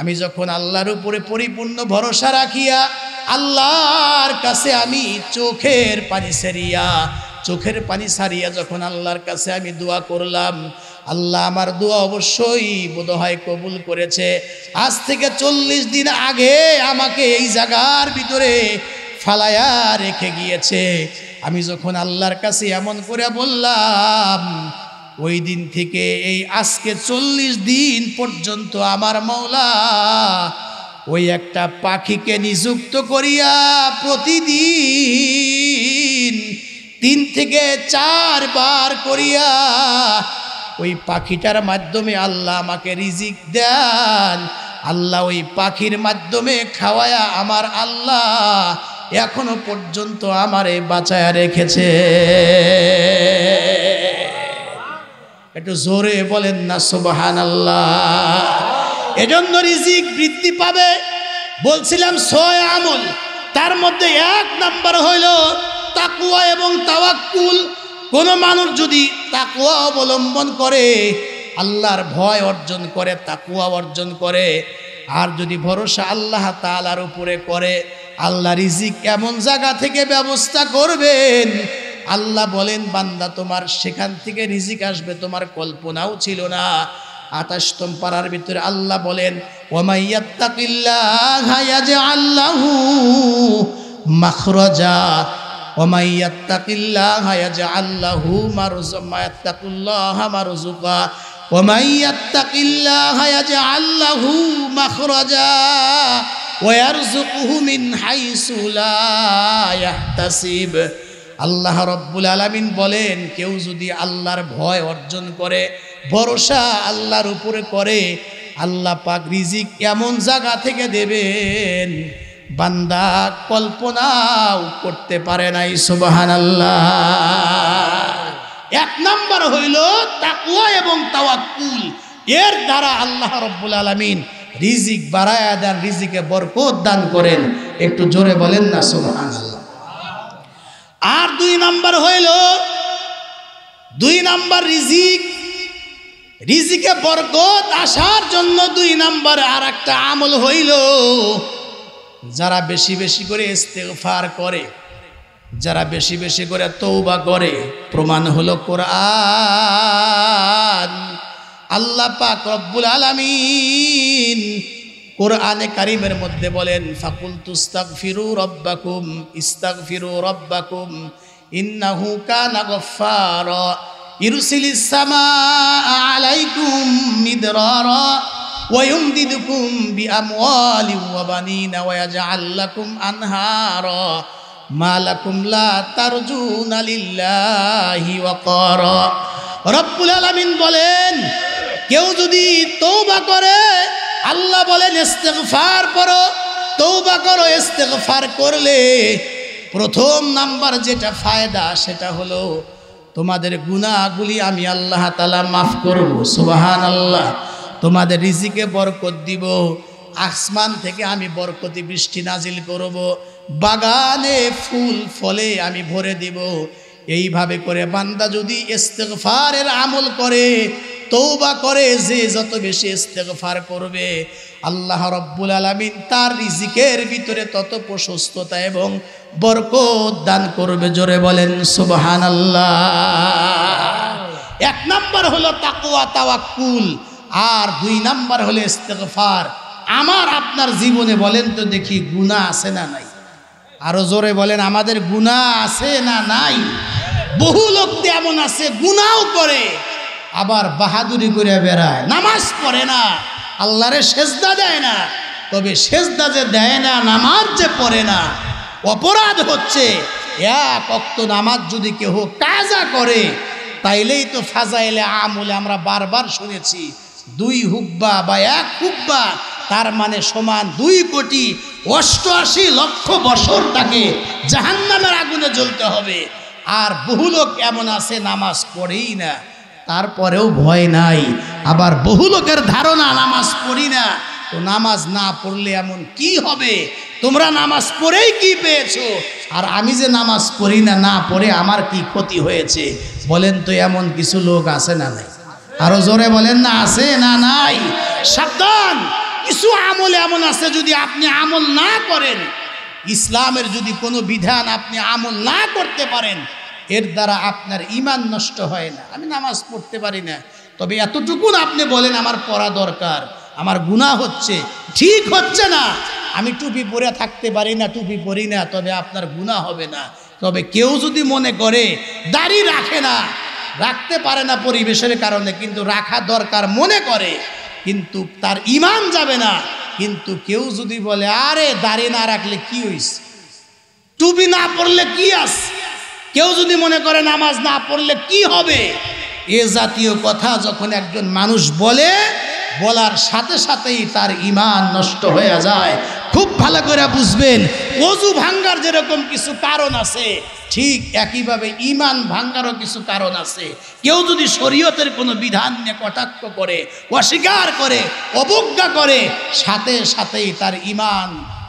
আমি যখন আল্লাহর উপরে পরিপূর্ণ ভরসা রাখিয়া আল্লাহর কাছে আমি চোখের পানি সারিয়া যখন আল্লাহর কাছে আমি দোয়া করলাম, আল্লাহ আমার দোয়া অবশ্যই বোধহয় কবুল করেছে। আজ থেকে 40 দিন আগে আমাকে এই জায়গার ভিতরে ফালায়া রেখে গিয়েছে। আমি যখন আল্লাহর কাছে এমন করে বললাম, ওই দিন থেকে এই আজকে 40 দিন পর্যন্ত আমার মাওলা ওই একটা পাখিকে নিযুক্ত করিয়া প্রতিদিন 3 থেকে 4 বার করিয়া ওই পাখিটার মাধ্যমে আল্লাহ আমাকে রিজিক দেন। আল্লাহ ওই পাখির মাধ্যমে খাওয়ায়া আমার আল্লাহ এখনো পর্যন্ত আমারে বাঁচায়া রেখেছে। একটু জোরে বলেন না সুবহানাল্লাহ। এজন্য রিজিক বৃদ্ধি পাবে। বলছিলাম 6 আমল, তার মধ্যে 1 নাম্বার হইল তাকওয়া এবং তাওয়াক্কুল। কোন মানুষ যদি তাকওয়া অবলম্বন করে, আল্লাহর ভয় অর্জন করে, তাকওয়া অর্জন করে, আর যদি ভরসা আল্লাহ তাআলার উপরে করে, আল্লাহ রিজিক এমন জায়গা থেকে ব্যবস্থা করবেন, আল্লাহ বলেন বান্দা তোমার সেখান থেকে রিজিক আসবে তোমার কল্পনাও ছিল না। 28তম পারার ভিতরে আল্লাহ বলেন ওয়ামাইয়াত্তাকিল্লাহা ইয়াজআল লাহু মাখরাজা ওয়ামাইয়াত্তাকিল্লাহা ইয়াজআল লাহু মারযুকা ওয়ামাইয়াত্তাকিল্লাহা ইয়াজআল লাহু মাখরাজা ওয়া ইয়ারযুকুহু মিন হাইসু লা ইয়াহতাসিব। আল্লাহ রব্বুল আলামিন বলেন কেউ যদি আল্লাহর ভয় অর্জন করে, ভরসা আল্লাহর উপরে করে, আল্লাহ পাক রিজিক এমন জায়গা থেকে দেবেন বান্দা কল্পনাও করতে পারে নাই। সুবহানাল্লাহ। 1 নাম্বার হইল তাকওয়া এবং তাওয়াক্কুল। এর দ্বারা আল্লাহ রব্বুল আলামিন রিজিক বাড়ায়া দেন, রিজিকে বরকত দান করেন। একটু জোরে বলেন না সুবহানাল্লাহ। আর 2 নাম্বার হইল 2 নাম্বার রিজিকে বরকত আসার জন্য 2 নাম্বার আর একটা আমল হইল যারা বেশি বেশি করে ইস্তেগফার করে, যারা বেশি বেশি করে তওবা করে। প্রমাণ হলো কোরআন। আল্লাহ পাক রব্বুল আলামিন কোরআনে কারিমের মধ্যে বলেন ফাকুলতু ইস্তাগফিরু রাব্বাকুম ইন্নাহু কানা গফফারা ইরসিলিস সামাআ আলাইকুম মিদরারা ওয়া ইউমদিদুকুম বিআমওয়ালিন ওয়া বানিনা ওয়া ইয়াজআল লাকুম আনহারা মা লাকুম লা তারজুনা লিল্লাহি ওয়াকারা। রব্বুল আলামিন বলেন কেউ যদি তওবা করে, আল্লাহ বলেন ইস্তেগফার করো, তওবা করো। ইস্তেগফার করলে প্রথম নাম্বার যেটা ফায়দা সেটা হলো তোমাদের গুনাহগুলি আমি আল্লাহ তাআলা মাফ করব। সুবহানাল্লাহ। তোমাদের রিজিকে বরকত দিব, আসমান থেকে আমি বরকতি বৃষ্টি নাজিল করব, বাগানে ফুল ফলে আমি ভরে দিব। এইভাবে করে বান্দা যদি ইস্তেগফারের আমল করে, তওবা করে, যে যত বেশি ইস্তেগফার করবে আল্লাহ রব্বুল আলামিন তার রিজিকের ভিতরে তত প্রশস্ততা এবং বরকত দান করবে। জোরে বলেন সুবহানাল্লাহ। 1 নাম্বার হলো তাকওয়া তাওয়াক্কুল, আর 2 নাম্বার হলো ইস্তেগফার। আমার আপনার জীবনে বলেন তো দেখি গুনাহ আছে না নাই? আরো জোরে বলেন আমাদের গুনাহ আছে না নাই? বহু লোক এমন আছে গুনাহও করে আবার বাহাদুরি করে বেড়ায়, নামাজ পড়ে না, আল্লাহরে সেজদা দেয় না। তবে সেজদা যে দেয় না, নামাজ যে পড়ে না, অপরাধ হচ্ছে 1 ওয়াক্ত নামাজ যদি কেউ কাজা করে তাইলেই তো ফাজাইলে আমলে আমরা বারবার শুনেছি 2 হুব্বা বা 1 হুব্বা, তার মানে সমান 2,88,00,000 বছর তাকে জাহান্নামের আগুনে জ্বলতে হবে। আর বহু লোক এমন আছে নামাজ পড়েই না, তারপরেও ভয় নাই। আবার বহু লোকের ধারণা নামাজ পড়ি না, তো নামাজ না পড়লে এমন কি হবে, তোমরা নামাজ পড়েই কি পেয়েছো, আর আমি যে নামাজ পড়ি না, না পড়ে আমার কি ক্ষতি হয়েছে? বলেন তো এমন কিছু লোক আছে না নাই? আরো জোরে বলেন না আছে না নাই? সাবধান, কিছু আমল এমন আছে যদি আপনি আমল না করেন ইসলামের যদি কোনো বিধান আপনি আমল না করতে পারেন, এর দ্বারা আপনার ঈমান নষ্ট হয় না। আমি নামাজ পড়তে পারি না, তবে এতটুকুন আপনি বলেন আমার পড়া দরকার, আমার গুনাহ হচ্ছে, ঠিক হচ্ছে না। আমি টুপি পরে থাকতে পারি না, টুপি পরি না, তবে আপনার গুনাহ হবে না। তবে কেউ যদি মনে করে দাড়ি রাখে না, রাখতে পারে না পরিবেশের কারণে, কিন্তু রাখা দরকার মনে করে, কিন্তু তার ঈমান যাবে না। কিন্তু কেউ যদি বলে আরে দাড়ি না রাখলে কি হইছে, টুপি না পরলে কি আছে, কেউ যদি মনে করে নামাজ না পড়লে কি হবে, এ জাতীয় কথা যখন একজন মানুষ বলে, বলার সাথে সাথেই তার ঈমান নষ্ট হয়ে যায়। খুব ভালো করে বুঝবেন, ওযু ভাঙ্গার যেরকম কিছু কারণ আছে, ঠিক একইভাবে ঈমান ভাঙ্গারও কিছু কারণ আছে। কেউ যদি শরীয়তের কোনো বিধান নিয়ে কটাক্ষ করে, অস্বীকার করে, অবজ্ঞা করে, সাথে সাথেই তার ঈমান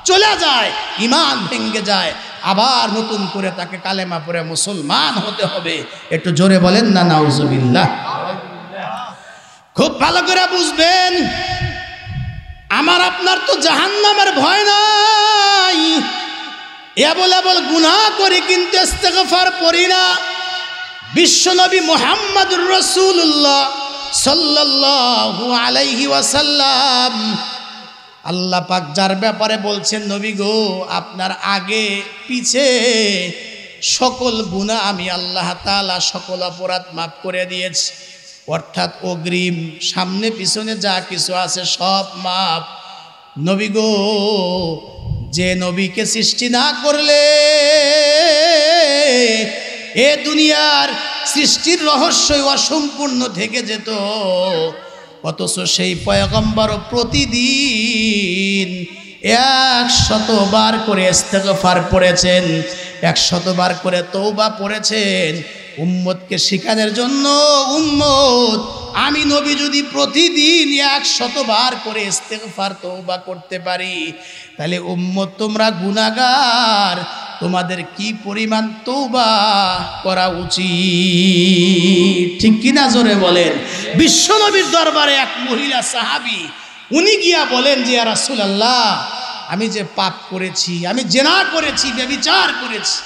চলে যায়, ঈমান ভেঙে যায়। আবার নতুন করে তাকে কালেমা পড়ে মুসলমান হতে হবে। একটু জোরে বলেন না নাউজুবিল্লাহ। খুব ভালো করে বুঝবেন, আমার আপনার তো জাহান্নামের ভয় নাই। এবল এবল গুনাহ করি কিন্তু ইস্তেগফার পড়ি না। বিশ্বনবী মুহাম্মদুর রাসূলুল্লাহ সাল্লাল্লাহু আলাইহি ওয়াসাল্লাম, আল্লাহ পাক যার ব্যাপারে বলছেন, নবী গো আপনার আগে পিছে সকল গুনাহ আমি আল্লাহ তাআলা সকল অপরাধ মাফ করে দিয়েছি। অর্থাৎ অগ্রিম সামনে পিছনে যা কিছু আছে সব মাপ। নবী গো, যে নবীকে সৃষ্টি না করলে এ দুনিয়ার সৃষ্টির রহস্যই অসম্পূর্ণ থেকে যেত, অথচ সেই পয়গম্বর প্রতিদিন 100 বার করে ইস্তেগফার পড়েছেন, 100 বার করে তওবা পড়েছেন উম্মতকে শিখানোর জন্য। উম্মত, আমি নবী যদি প্রতিদিন 100 বার করে ইস্তেগফার তওবা করতে পারি, তাহলে উম্মত তোমরা গুনাহগার, তোমাদের কি পরিমাণ তওবা করা উচিত, ঠিক কিনা জোরে বলেন। বিশ্বনবীর দরবারে এক মহিলা সাহাবী, উনি গিয়া বলেন যে ইয়া রাসূলুল্লাহ, আমি যে পাপ করেছি, আমি জিনা করেছি, ব্যভিচার করেছি।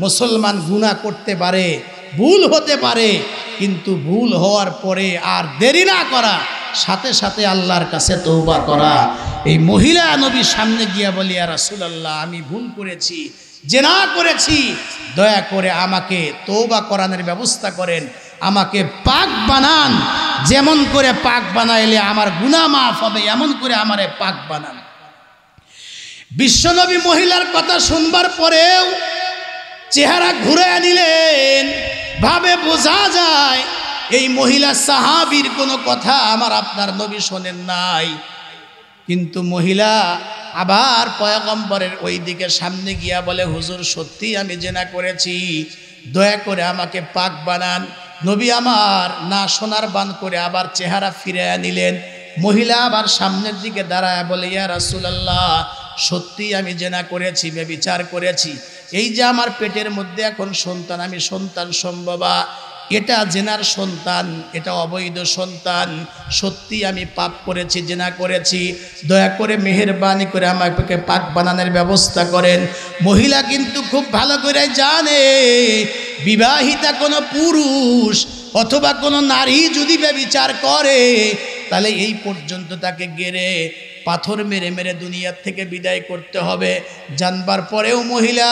মুসলমান গুনাহ করতে পারে, ভুল হতে পারে, কিন্তু ভুল হওয়ার পরে আর দেরি না করা, সাথে সাথে আল্লাহর কাছে তওবা করা। এই মহিলা নবীর সামনে গিয়া বলি, ইয়া রাসূলুল্লাহ, আমি ভুল করেছি, জিনা করেছি, দয়া করে আমাকে তওবা করানোর ব্যবস্থা করেন, আমাকে পাক বানান। যেমন করে পাক বানাইলে আমার গুনাহ মাফ হবে, এমন করে আমারে পাক বানান। বিশ্বনবী মহিলার কথা শুনবার পরেও চেহারা ঘুরে নিলেন, ভাবে বোঝা যায় এই মহিলা সাহাবীর কোনো কথা আমার আপনার নবী শোনেন নাই। কিন্তু মহিলা আবার পয়গম্বরের ওই দিকে সামনে গিয়া বলে, হুজুর সত্যি আমি জিনা করেছি, দয়া করে আমাকে পাক বানান। নবী আমার না শোনার বান করে আবার চেহারা ফিরে নিলেন। মহিলা আবার সামনের দিকে দাঁড়ায় বলে, ইয়া রাসূলুল্লাহ, সত্যি আমি জিনা করেছি, ব্যভিচার করেছি। এই যে আমার পেটের মধ্যে এখন সন্তান, আমি সন্তান সম্ভবা, এটা জিনার সন্তান, এটা অবৈধ সন্তান। সত্যি আমি পাপ করেছি, জিনা করেছি, দয়া করে মেহেরবানি করে আমাকে পাক বানানোর ব্যবস্থা করেন। মহিলা কিন্তু খুব ভালো করে জানে, বিবাহিতা কোনো পুরুষ অথবা কোনো নারী যদি ব্যভিচার করে, তাহলে এই পর্যন্ত তাকে গেড়ে পাথর মেরে মেরে দুনিয়ার থেকে বিদায় করতে হবে। জানবার পরেও মহিলা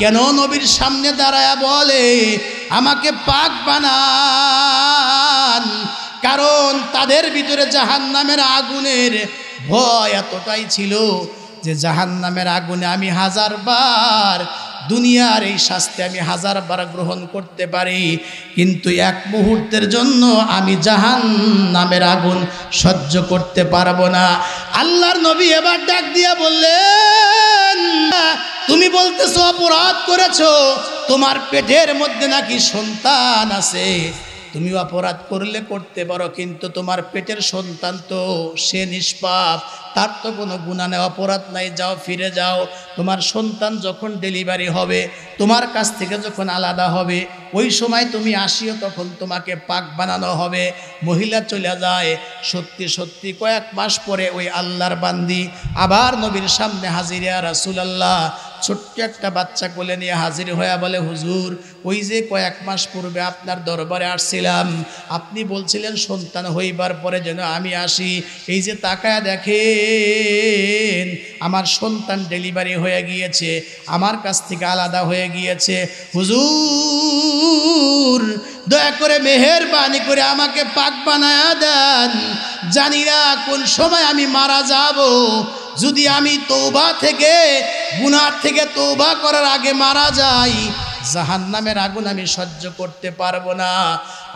কেন নবীর সামনে দাঁড়ায়া বলে, আমাকে পাক বানান, কারণ তাদের ভিতরে জাহান্নামের আগুনের ভয় এতটাই ছিল যে জাহান্নামের আগুনে আমি 1000 বার, দুনিয়ার এই শাস্তি আমি 1000 বার গ্রহণ করতে পারি, কিন্তু এক মুহূর্তের জন্য আমি জাহান্নামের আগুন সহ্য করতে পারবো না। আল্লাহর নবী এবার ডাক দিয়া বললেন, তুমি বলতেছো অপরাধ করেছো, তোমার পেটের মধ্যে নাকি সন্তান আছে, তুমি অপরাধ করলে করতে পারো, কিন্তু তোমার পেটের সন্তান তো সে নিষ্পাপ, তার তো কোনো গুনাহ নেই, অপরাধ নাই, যাও ফিরে যাও। তোমার সন্তান যখন ডেলিভারি হবে, তোমার কাছ থেকে যখন আলাদা হবে, ওই সময় তুমি আসিও, তখন তোমাকে পাক বানানো হবে। মহিলা চলে যায়। সত্যি সত্যি কয়েক মাস পরে ওই আল্লাহর বান্দি আবার নবীর সামনে হাজির, ইয়া রাসূলুল্লাহ, ছোট্ট একটা বাচ্চা কোলে নিয়ে হাজির হয়ে বলে, হুজুর ওই যে কয়েক মাস পূর্বে আপনার দরবারে আসছিলাম, আপনি বলছিলেন সন্তান হইবার পরে যেন আমি আসি, এই যে তাকায়া দেখেন আমার সন্তান ডেলিভারি হয়ে গিয়েছে, আমার কাছ থেকে আলাদা হয়ে গিয়েছে। হুজুর দয়া করে মেহেরবানি করে আমাকে পাক বানায়া দেন, জানি না কোন সময় আমি মারা যাব, যদি আমি তওবা থেকে গুনাহ থেকে তওবা করার আগে মারা যাই, জাহান্নামের আগুন আমি সহ্য করতে পারবো না।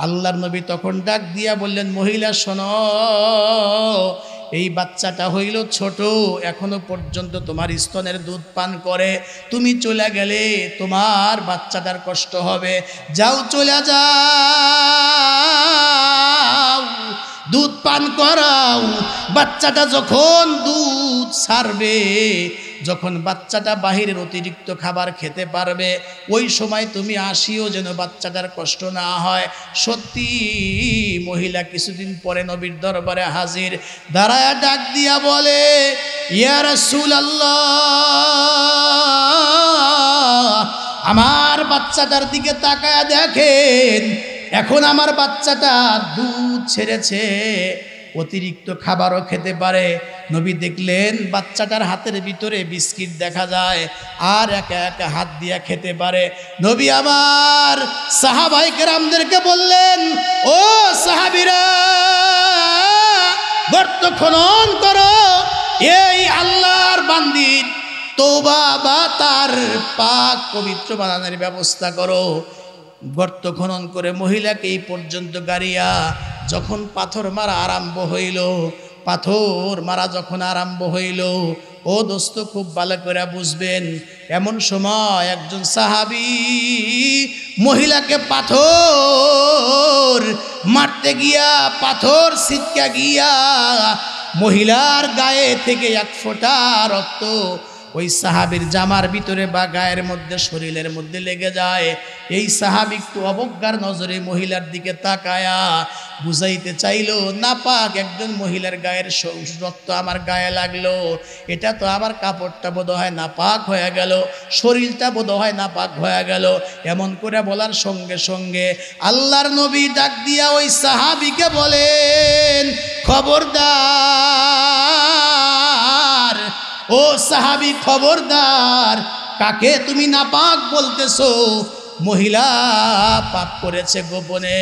আল্লাহর নবী তখন ডাক দিয়া বললেন, মহিলা শোনো, এই বাচ্চাটা হইল ছোট, এখনো পর্যন্ত তোমার স্তনের দুধ পান করে, তুমি চলে গেলে তোমার বাচ্চাটার কষ্ট হবে, যাও চলে যাও, দুধ পান করাও। বাচ্চাটা যখন দুধ ছাড়বে, যখন বাচ্চাটা বাহিরের অতিরিক্ত খাবার খেতে পারবে, ওই সময় তুমি আসিও যেন বাচ্চাটার কষ্ট না হয়। সত্যি মহিলা কিছুদিন পরে নবীর দরবারে হাজির, দাঁড়ায়া ডাক দিয়া বলে, ইয়া রাসূলুল্লাহ, আমার বাচ্চাটার দিকে তাকায়া দেখেন, এখন আমার বাচ্চাটা দুধ ছেড়েছে, অতিরিক্ত খাবারও খেতে পারে। নবী দেখলেন বাচ্চাটার হাতের ভিতরে বিস্কিট দেখা যায়, আর একা একা হাত দিয়া খেতে পারে। নবী আমার সাহাবায়ে কেরামদেরকে বললেন, ও সাহাবীরা, গর্ত খনন করো, এই আল্লাহর বান্দির তওবা বা তার পাক পবিত্র বানানোর ব্যবস্থা করো। গর্ত খনন করে মহিলাকে এই পর্যন্ত গাড়িয়া যখন পাথর মারা আরম্ভ হইল, পাথর মারা যখন আরম্ভ হইল, ও দোস্ত খুব ভালো করে বুঝবেন, এমন সময় একজন সাহাবী মহিলাকে পাথর মারতে গিয়া, পাথর ছিটকা গিয়া মহিলার গায়ে থেকে এক ফোঁটা রক্ত ওই সাহাবীর জামার ভিতরে বা গায়ের মধ্যে, শরীরের মধ্যে লেগে যায়। এই সাহাবী একটু অবজ্ঞার নজরে মহিলার দিকে তাকায়া বুঝাইতে চাইল, নাপাক একজন মহিলার গায়ের রক্ত আমার গায়ে লাগলো, এটা তো আমার কাপড়টা বোধ হয় নাপাক হয়ে গেল, শরীরটা বোধ হয় নাপাক হয়ে গেল। এমন করে বলার সঙ্গে সঙ্গে আল্লাহর নবী ডাক দিয়া ওই সাহাবীকে বলেন, খবরদার ও সাহাবী, খবরদার, কাকে তুমি নাপাক বলতেছো? মহিলা পাপ করেছে গোপনে,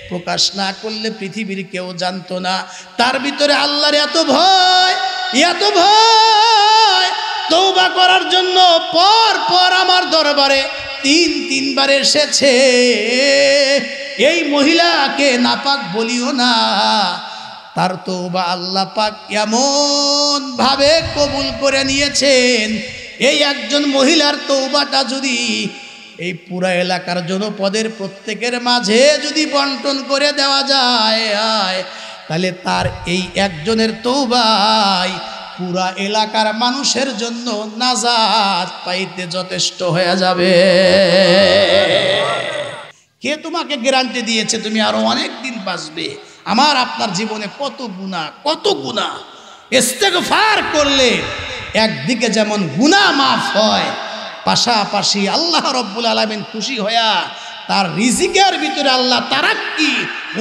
প্রকাশ না করলে পৃথিবীর কেউ জানতো না। তার ভিতরে আল্লাহর এত ভয়, এত ভয়, তওবা করার জন্য পর পর আমার দরবারে তিনবার এসেছে। এই মহিলাকে নাপাক বলিও না, তার তওবা আল্লাহ পাক এমন ভাবে কবুল করে নিয়েছেন। এই একজন মহিলার তওবাটা যদি এই পুরা এলাকার জনপদের প্রত্যেকের মাঝে যদি বন্টন করে দেওয়া যায়, তাহলে তার এই একজনের তওবাই পুরা এলাকার মানুষের জন্য নাজাত পাইতে যথেষ্ট হয়ে যাবে। কে তোমাকে গ্যারান্টি দিয়েছে তুমি আরো অনেক দিন বাঁচবে? আমার আপনার জীবনে কত গুনাহ, ইস্তেগফার করলে একদিকে যেমন গুনাহ মাফ হয়, পাশাপাশি আল্লাহ রব্বুল আলামিন খুশি হইয়া তার রিজিকের ভিতরে আল্লাহ তারাক্কি,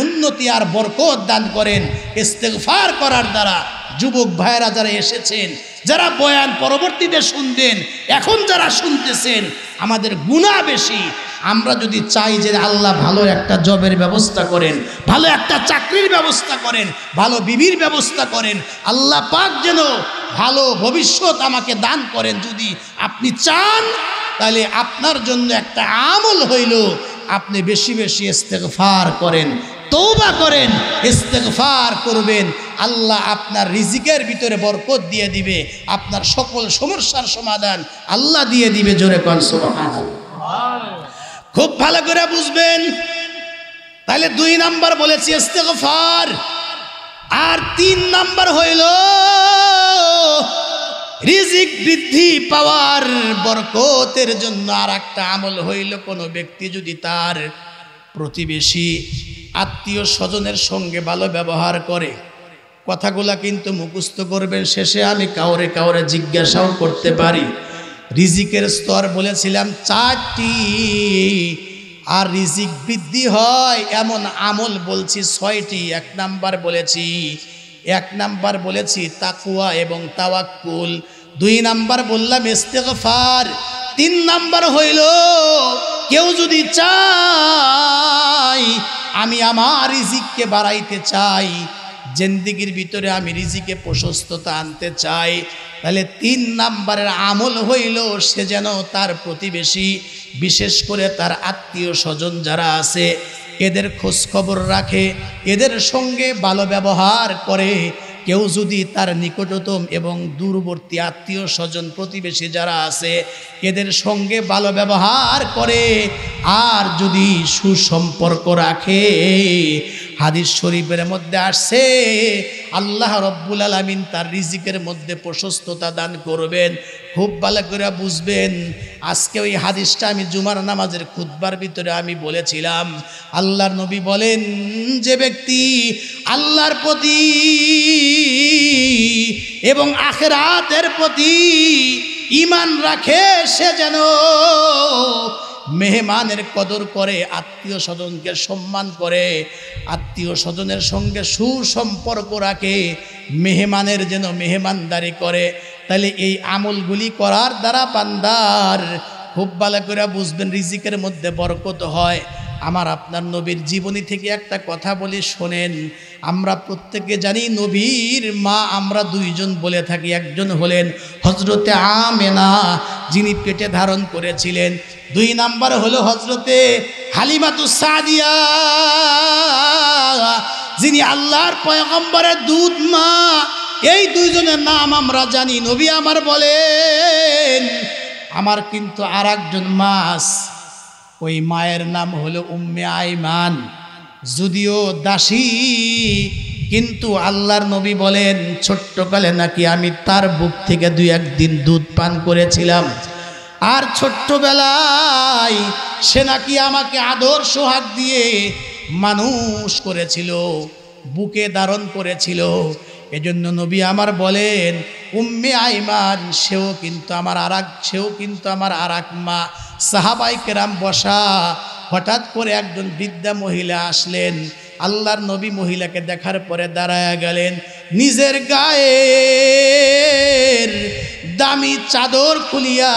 উন্নতি আর বরকত দান করেন ইস্তেগফার করার দ্বারা। যুবক ভাইয়েরা যারা এসেছেন, যারা বয়ান পরবর্তীতে শুনবেন, এখন যারা শুনতেছেন, আমাদের গুনাহ বেশি। আমরা যদি চাই যে আল্লাহ ভালো একটা জবের ব্যবস্থা করেন, ভালো একটা চাকরির ব্যবস্থা করেন, ভালো বিবির ব্যবস্থা করেন, আল্লাহ পাক যেন ভালো ভবিষ্যৎ আমাকে দান করেন, যদি আপনি চান, তাহলে আপনার জন্য একটা আমল হইল আপনি বেশি বেশি ইস্তেগফার করেন, তওবা করেন, ইস্তেগফার করবেন। আল্লাহ আপনার রিজিকের ভিতরে বরকত দিয়ে দিবে, আপনার সকল সমস্যার সমাধান আল্লাহ দিয়ে দিবে। জোরে কোন সুবহানাল্লাহ। খুব ভালো করে বুঝবেন। তাহলে 2 নাম্বার বলেছি ইস্তেগফার, আর 3 নাম্বার হইল রিজিক বৃদ্ধি পাওয়ার বরকতের জন্য আর একটা আমল হইল, কোনো ব্যক্তি যদি তার প্রতিবেশী আত্মীয় স্বজনের সঙ্গে ভালো ব্যবহার করে। কথাগুলা কিন্তু মুখস্থ করবেন, শেষে আমি কাউরে জিজ্ঞাসাও করতে পারি। রিজিকের স্তর বলেছিলাম 4টি, আর রিজিক বৃদ্ধি হয় এমন আমল বলছি 6টি। 1 নাম্বার বলেছি তাকওয়া এবং তাওয়াক্কুল। 2 নাম্বার বললাম ইস্তিগফার। 3 নাম্বার হইল কেউ যদি চাই আমি আমার রিজিককে বাড়াইতে চাই, জিন্দেগির ভিতরে আমি রিজিকে প্রশস্ততা আনতে চাই, তাহলে 3 নাম্বারের আমল হইল সে যেন তার প্রতিবেশী, বিশেষ করে তার আত্মীয় স্বজন যারা আছে এদের খোঁজ খবর রাখে, এদের সঙ্গে ভালো ব্যবহার করে। কেউ যদি তার নিকটতম এবং দূরবর্তী আত্মীয় স্বজন প্রতিবেশী যারা আছে এদের সঙ্গে ভালো ব্যবহার করে, আর যদি সুসম্পর্ক রাখে, হাদিস শরীফের মধ্যে আসছে আল্লাহ রব্বুল আলামিন তার রিজিকের মধ্যে প্রশস্ততা দান করবেন। খুব ভালো করে বুঝবেন। আজকে ওই হাদিসটা আমি জুমার নামাজের খুতবার ভিতরে আমি বলেছিলাম। আল্লাহর নবী বলেন, যে ব্যক্তি আল্লাহর প্রতি এবং আখিরাতের প্রতি ঈমান রাখে সে যেন মেহমানের কদর করে, আত্মীয় স্বজনকে সম্মান করে, আত্মীয় স্বজনের সঙ্গে সুসম্পর্ক রাখে, মেহমানের যেন মেহমানদারি করে। তাহলে এই আমলগুলি করার দ্বারা বান্দার খুব ভালো করে বুঝবেন রিজিকের মধ্যে বরকত হয়। আমার আপনার নবীর জীবনী থেকে একটা কথা বলি শোনেন। আমরা প্রত্যেকে জানি নবীর মা আমরা 2 জন বলে থাকি। একজন হলেন হজরতে আমেনা, যিনি পেটে ধারণ করেছিলেন। 2 নাম্বার হলো হজরতে হালিমাতুস সাদিয়া, যিনি আল্লাহর পয়গম্বরের দুধ মা। এই 2 জনের নাম আমরা জানি। নবী আমার বলেন আমার কিন্তু আর একজন মা, ওই মায়ের নাম হলো উম্মে আইমান। যদিও দাসী, কিন্তু আল্লাহর নবী বলেন ছোট্টকালে নাকি আমি তার বুক থেকে 2-1 দিন দুধ পান করেছিলাম, আর ছোট্টবেলায় সে নাকি আমাকে আদর সোহাগ দিয়ে মানুষ করেছিল, বুকে ধারণ করেছিল। এজন্য নবী আমার বলেন উম্মে আইমান সেও কিন্তু আমার আরেক মা। সাহাবায়ে কেরাম বসা, হঠাৎ করে একজন বৃদ্ধা মহিলা আসলেন। আল্লাহর নবী মহিলাকে দেখার পরে দাঁড়ায়া গেলেন, নিজের গায়ের দামি চাদর খুলিয়া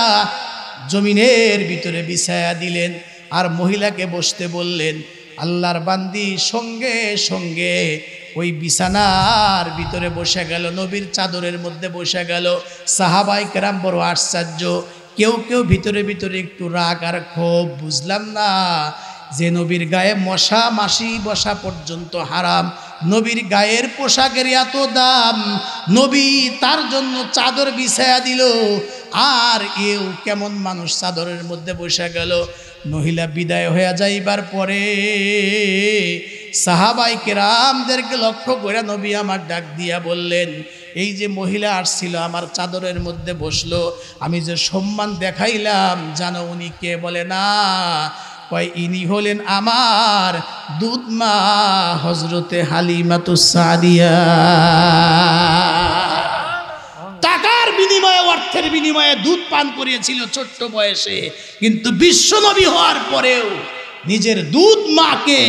জমিনের ভিতরে বিছায়া দিলেন, আর মহিলাকে বসতে বললেন। আল্লাহর বান্দি সঙ্গে সঙ্গে ওই বিছানার ভিতরে বসে গেল, নবীর চাদরের মধ্যে বসে গেল। সাহাবায়ে কেরাম বড় আশ্চর্য। কেউ কেউ ভিতরে ভিতরে একটু রাগ আর ক্ষোভ, বুঝলাম না যে নবীর গায়ে মশা মাছি বসা পর্যন্ত হারাম, নবীর গায়ের পোশাকের এত দাম, নবী তার জন্য চাদর বিছায়া দিল, আর এও কেমন মানুষ চাদরের মধ্যে বসে গেল। মহিলা বিদায় হয়ে যাইবার পরে সাহাবায়ে কেরামদেরকে লক্ষ্য করে নবী আমার ডাক দিয়া বললেন, এই যে মহিলা আসছিল আমার চাদরের মধ্যে বসলো, আমি যে সম্মান দেখাইলাম জানো উনি কে? বলে না, কয় ইনি হলেন আমার দুধ মা হজরতে হালিমাতুস সাদিয়া। টাকার বিনিময়ে, অর্থের বিনিময়ে দুধ পান করিয়েছিল ছোট্ট বয়সে, কিন্তু বিশ্বনবী হওয়ার পরেও নিজের দুধ মাকে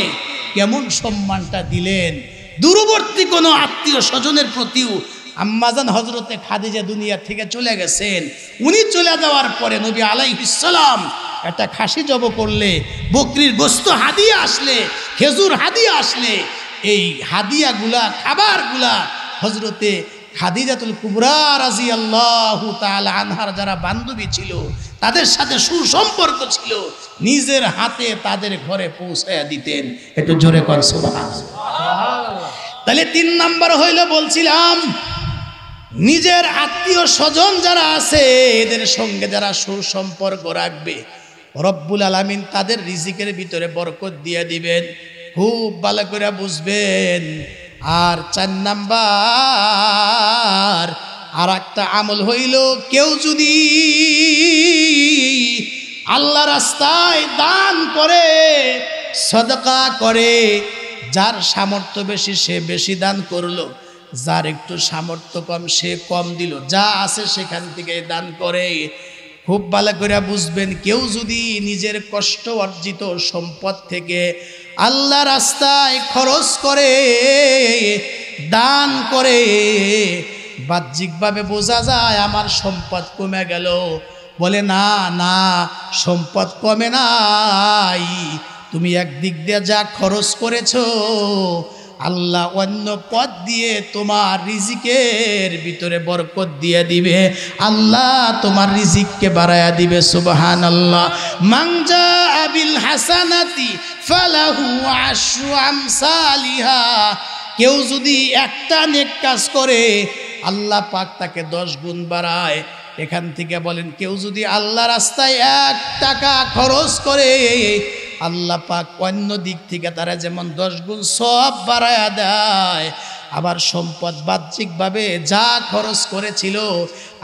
কেমন সম্মানটা দিলেন। দূরবর্তী কোনো আত্মীয় স্বজনের প্রতিও আম্মাজান হজরতে খাদিজা দুনিয়া থেকে চলে গেছেন। উনি চলে যাওয়ার পরে নবী আলাইহিস সালাম একটা খাসি জব করলে, বকরির গোস্ত হাদিয়া আসলে, খেজুর হাদিয়া আসলে, এই হাদিয়াগুলা খাবারগুলা হজরতে খাদিজাতুল কুবরা রাদিয়াল্লাহু তাআলা আনহার যারা বান্ধবী ছিল তাদের সাথে সুসম্পর্ক ছিল, নিজের হাতে তাদের ঘরে পৌঁছায়া দিতেন। একটু জোরে কর সুবহানাল্লাহ। তাহলে 3 নাম্বার হইল বলছিলাম নিজের আত্মীয় স্বজন যারা আছে এদের সঙ্গে যারা সুসম্পর্ক রাখবে, রব্বুল আলামিন তাদের রিজিকের ভিতরে বরকত দিয়ে দিবেন। খুব ভালো করে বুঝবেন। আর 4 নাম্বার আর একটা আমল হইল, কেউ যদি আল্লাহ রাস্তায় দান করে, সদকা করে, যার সামর্থ্য বেশি সে বেশি দান করলো, যার একটু সামর্থ্য কম সে কম দিল, যা আছে সেখান থেকে দান করে। খুব ভালো করে বুঝবেন, কেউ যদি নিজের কষ্ট অর্জিত সম্পদ থেকে আল্লাহ রাস্তায় খরচ করে, দান করে, বাহ্যিকভাবে বোঝা যায় আমার সম্পদ কমে গেল। বলে না না, সম্পদ কমে নাই, তুমি একদিক দিয়ে যা খরচ করেছো আল্লাহ অন্য পথ দিয়ে তোমার রিজিকের ভিতরে বরকত দিয়ে দিবে, আল্লাহ তোমার রিজিককে বাড়ায়া দিবে। সুবহানাল্লাহ। মান জাআ বিল হাসানাতি ফালাহু আশরু আমসালিহা। কেউ যদি একটা নেক কাজ করে আল্লাহ পাক তাকে 10 গুণ বাড়ায়। এখান থেকে বলেন, কেউ যদি আল্লাহ রাস্তায় 1 টাকা খরচ করে আল্লাহ পাক অন্য দিক থেকে তারা যেমন 10 গুণ সওয়াব বাড়ায়া দেয়, আবার সম্পদ বাহ্যিকভাবে যা খরচ করেছিল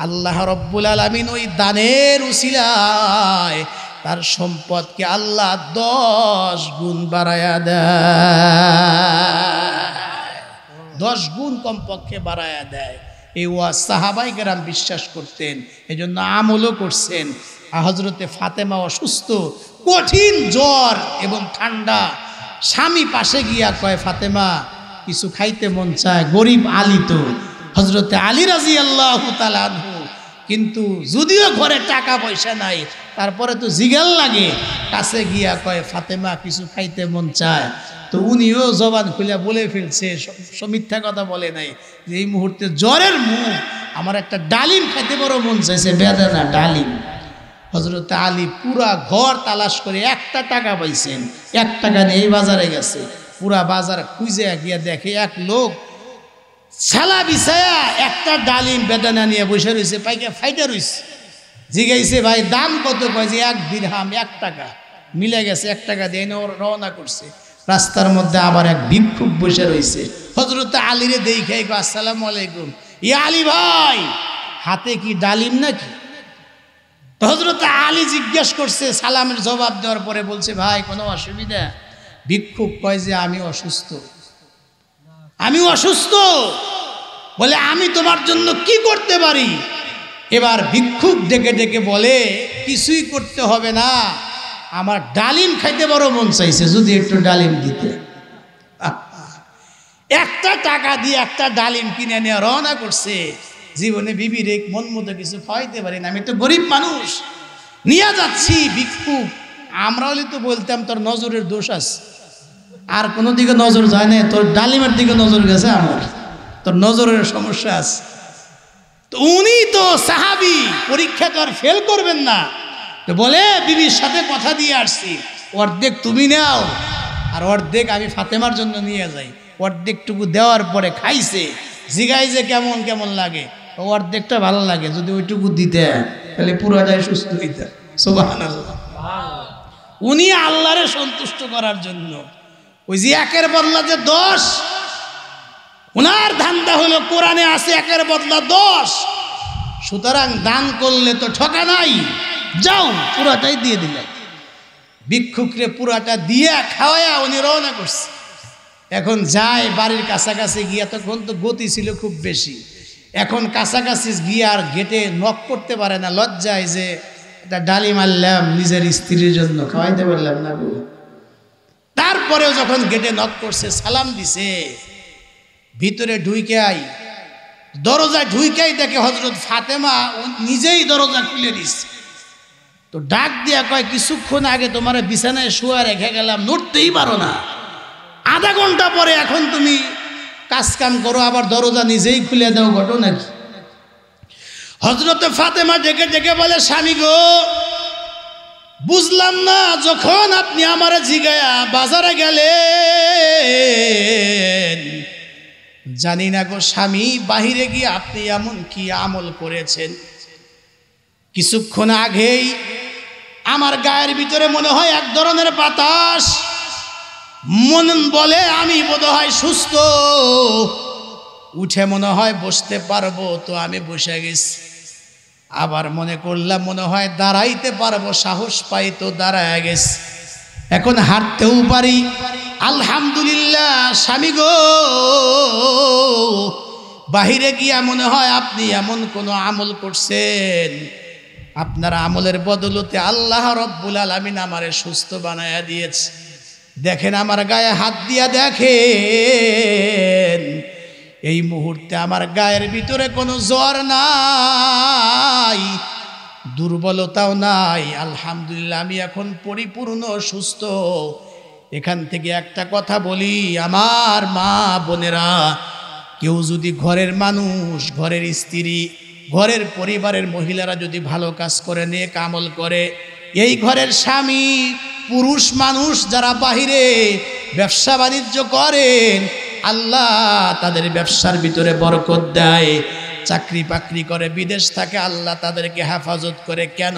আল্লাহ রব্বুল আলামিন ওই দানের উসিলায় তার সম্পদকে আল্লাহ 10 গুণ বাড়ায়া দেয়, 10 গুণ কমপক্ষে বাড়ায়া দেয়। এই ওয়াজ সাহাবায়ে কেরাম বিশ্বাস করতেন, এজন্য আমলও করছেন। হযরতে ফাতেমা অসুস্থ, কঠিন জ্বর এবং ঠান্ডা। স্বামী পাশে গিয়া কয়, ফাতেমা কিছু খাইতে মন চায়। গরিব আলী তো, হযরতে আলী রাদিয়াল্লাহু তাআলা আনহু, কিন্তু যদিও ঘরে টাকা পয়সা নাই তারপরে তো জিগাল লাগে। কাছে গিয়া কয়, ফাতেমা কিছু খাইতে মন চায়। তো উনিও জবান খুলে বলে ফেলছে, মিথ্যা কথা বলে নাই, যে এই মুহূর্তে জ্বরের মুখ, আমার একটা ডালিম খাইতে বড় মন চাইছে, বেদানা ডালিম। হযরত আলী পুরা ঘর তালাশ করে 1টা টাকা পাইছেন, 1 টাকা নিয়ে এই বাজারে গেছে। পুরা বাজার খুঁজে গিয়া দেখে এক লোক ছালা বিছায়া একটা ডালিম বেদানা নিয়ে বসে রয়েছে, পাইকে ফাইটা রয়েছে। জিগাইছে, ভাই দাম কত? কয় যে 1 দিরহাম, 1 টাকা। মিলে গেছে, 1 টাকা দিয়ে রওনা করছে। রাস্তার মধ্যে আবার এক ভিক্ষুক বসে রয়েছে। হযরত আলীরে দেখে, আসসালামু আলাইকুম। ইয়া আলী ভাই, হাতে কি ডালিম নাকি? তো হযরত আলী জিজ্ঞেস করছে, সালামের জবাব দেওয়ার পরে বলছে, ভাই কোনো অসুবিধা? ভিক্ষুক কয় যে আমি অসুস্থ। আমি অসুস্থ বলে, আমি তোমার জন্য কি করতে পারি? এবার ভিক্ষুক ডেকে ডেকে বলে, কিছুই করতে হবে না, আমার ডালিম খাইতে বড় মন চাইছে, যদি একটু ডালিম দিতে। 1টা টাকা দিয়ে 1টা ডালিম কিনে নিয়ে রওনা করছে। জীবনে বিবির এক মন মতো কিছু খাওয়াইতে পারি না, আমি তো গরিব মানুষ, নিয়ে যাচ্ছি। ভিক্ষুক, আমরা হলে তো বলতাম তোর নজরের দোষ আছে, আর কোনো দিকে নজর যায় না, তোর ডালিমের দিকে নজর গেছে, আমার তোর নজরের সমস্যা আছে। তো উনি তো সাহাবী, পরীক্ষা তো আর ফেল করবেন না। তো বলে, বিবির সাথে কথা দিয়ে আসছি, অর্ধেক তুমি নাও আর অর্ধেক আমি ফাতেমার জন্য নিয়ে যাই। অর্ধেকটুকু দেওয়ার পরে খাইছে, জিগাই যে কেমন কেমন লাগে। অর্ধেকটা ভালো লাগে, যদি ওইটুকু দিতে তাহলে পুরোটাই সুস্থ হইতে। সুবহানাল্লাহ। উনি আল্লাহরে সন্তুষ্ট করার জন্য, ওই যে 1-এর বদলা যে 10, ওনার ধান্দা হলো কোরআনে আছে 1-এর বদলা 10। সুতরাং দান করলে তো ঠকা নাই, যাও পুরাটাই দিয়ে দিলে। ভিক্ষুকরে পুরাটা দিয়ে খাওয়ায়া উনি রওনা করছে। এখন যায় বাড়ির কাছাকাছি গিয়া, তখন তো গতি ছিল খুব বেশি। এখন কাছাকাছি গিয়ে আর গেটে নক করতে পারে না, লজ্জায় যে একটা ডালিম আনলাম নিজের স্ত্রীর জন্য, খাওয়াইতে পারলাম না। তারপরেও যখন গেটে নক করছে, সালাম দিছে, ভিতরে ঢুইকে আই, দরজায় ঢুইকেই দেখে হযরত ফাতেমা নিজেই দরজা খুলে দিচ্ছে। তো ডাক দিয়া কয়, কিছুক্ষণ আগে তোমার বিছানায় শুয়ে রেখে গেলাম, নড়তেই পারো না, আধা ঘন্টা পরে এখন তুমি কাজ কাম করো, আবার দরজা নিজেই খুলে দাও, ঘটনা কি? হযরত ফাতেমা ডেকে ডেকে বলে, স্বামী গো, বুঝলাম না, যখন আপনি আমার জিগায়া বাজারে গেলেন, জানি না গো স্বামী, বাহিরে গিয়ে আপনি এমন কি আমল করেছেন। কিছুক্ষণ আগেই আমার গায়ের ভিতরে মনে হয় এক ধরনের বাতাস, মন বলে আমি বোধহয় সুস্থ, উঠে মনে হয় বসতে পারবো, তো আমি বসে গেছি। আবার মনে করলাম মনে হয় দাঁড়াইতে পারবো, সাহস পাই, তো দাঁড়ায় গেছি। এখন হাঁটতেও পারি, আলহামদুলিল্লাহ। স্বামী গো, বাহিরে গিয়া মনে হয় আপনি এমন কোনো আমল করছেন, আপনার আমলের বদলতে আল্লাহ রব্বুল আলামিন আমারে সুস্থ বানায়া দিয়েছে। দেখেন আমার গায়ে হাত দিয়া দেখেন, এই মুহূর্তে আমার গায়ের ভিতরে কোনো জ্বর নাই, দুর্বলতাও নাই। আলহামদুলিল্লাহ, আমি এখন পরিপূর্ণ সুস্থ। এখান থেকে একটা কথা বলি, আমার মা বোনেরা, কেউ যদি ঘরের মানুষ, ঘরের স্ত্রী, ঘরের পরিবারের মহিলারা যদি ভালো কাজ করে, নেক আমল করে, এই ঘরের স্বামী পুরুষ মানুষ যারা বাহিরে ব্যবসা বাণিজ্য করেন, আল্লাহ তাদের ব্যবসার ভিতরে বরকত দেয়। চাকরি বাকরি করে বিদেশ থাকে, আল্লাহ তাদেরকে হেফাজত করে। কেন?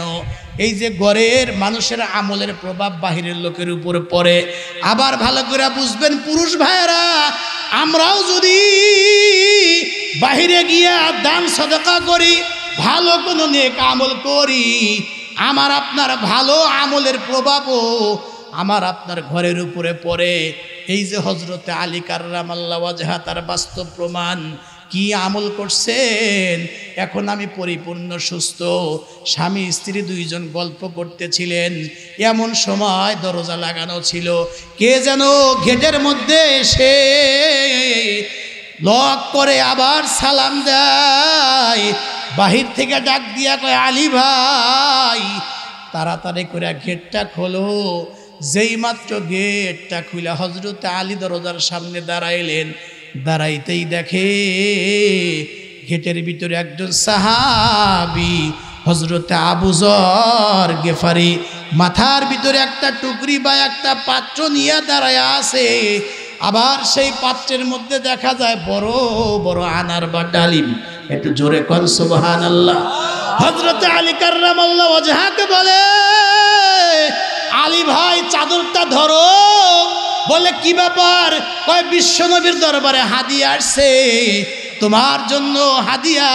এই যে ঘরের মানুষের আমলের প্রভাব বাহিরের লোকের উপর পড়ে। আবার ভালো করে বুঝবেন পুরুষ ভাইয়েরা, আমরাও যদি বাহিরে গিয়া দান সদকা করি, ভালো কোনো নেক আমল করি, আমার আপনার ভালো আমলের প্রভাবও আমার আপনার ঘরের উপরে পড়ে। এই যে হযরতে আলী কাররামাল্লাহু ওয়াজহা, তার বাস্তব প্রমাণ। কি আমল করছেন? এখন আমি পরিপূর্ণ সুস্থ। স্বামী স্ত্রী দুইজন গল্প করতেছিলেন, এমন সময় দরজা লাগানো ছিল। কে যেন গেটের মধ্যে এসে লক করে আবার সালাম দেয়। বাহির থেকে ডাক দিয়া কয়, আলী ভাই তাড়াতাড়ি করে গেটটা খোলো। যেই মাত্র গেটটা খুলে হযরতে আলী দরজার সামনে দাঁড়াইলেন, দাঁড়াইতেই দেখে গেটের ভিতরে একজন সাহাবী হযরতে আবু যর গেফারি, মাথার ভিতরে একটা টুকরি বা একটা পাত্র নিয়ে দাঁড়ায় আছে। আবার সেই পাত্রের মধ্যে দেখা যায় বড় বড় আনার বা ডালিম। একটু জোরে কোন সুবহানাল্লাহ। হযরতে আলী কাররামাল্লাহু ওয়াজহাকে বলে, আলী ভাই চাদরটা ধরো। বলে কি ব্যাপার? কয় বিশ্বনবীর দরবারে হাদিয়া আসছে, তোমার জন্য হাদিয়া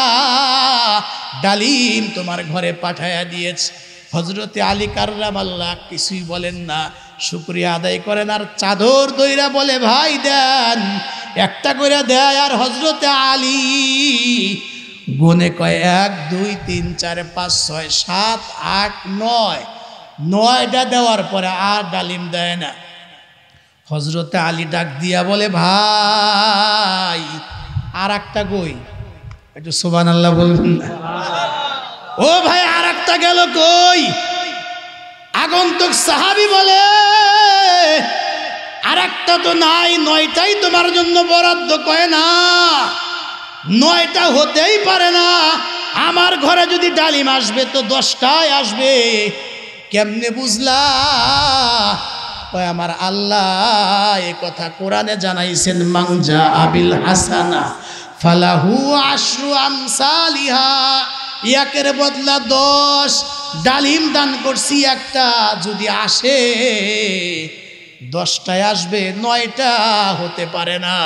ডালিম তোমার ঘরে পাঠায়া দিয়েছে। হযরতে আলী কাররামাল্লাহ কিছুই বলেন না, শুকরিয়া আদায় করেন আর চাদর দইরা বলে, ভাই দেন, একটা করে দেয়। আর হযরতে আলী গুনে কয় 1 2 3 4 5 6 7 8 9, 9টা দেওয়ার পরে আর ডালিম দেয় না। হযরতে আলী ডাক দিয়া বলে, ভাই আর একটা কই? একটু সুবহানাল্লাহ বলবেন না? ও ভাই আর একটা গেল কই? আগন্তুক সাহাবী বলে, আর একটা তো নাই, 9টাই তোমার জন্য বরাদ্দ। কয় না, 9টা হতেই পারে না, আমার ঘরে যদি ডালিম আসবে তো 10টাই আসবে। কেমনে বুঝলা? কয় আমার আল্লাহ এ কথা কোরআনে জানাইছেন, মাংজা আবিল হাসানা ফালাহু আশরু আমসালিহা। একের বদলা 10 ডালিম দান করছি, একটা যদি আসে 10টায় আসবে, 9টা হতে পারে না।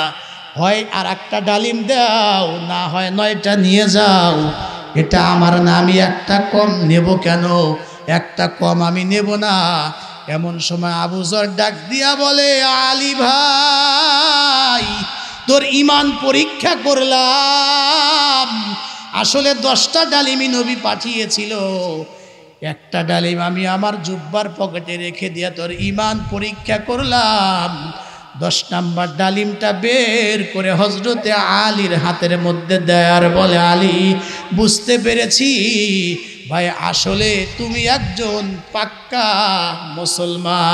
হয় আর একটা ডালিম দাও, না হয় 9টা নিয়ে যাও। এটা আমার না, আমি একটা কম নেব। কেন? একটা কম আমি নেব না। এমন সময় আবু যর ডাক দিয়া বলে, আলী ভাই তোর ঈমান পরীক্ষা করলাম। আসলে 10টা ডালিমই নবী পাঠিয়েছিল, একটা ডালিম আমি আমার জুব্বার পকেটে রেখে দিয়া তোর ঈমান পরীক্ষা করলাম। 10 নাম্বার ডালিমটা বের করে হযরতে আলীর হাতের মধ্যে দেয় আর বলে, আলী বুঝতে পেরেছি ভাই, আসলে তুমি একজন পাক্কা মুসলমান।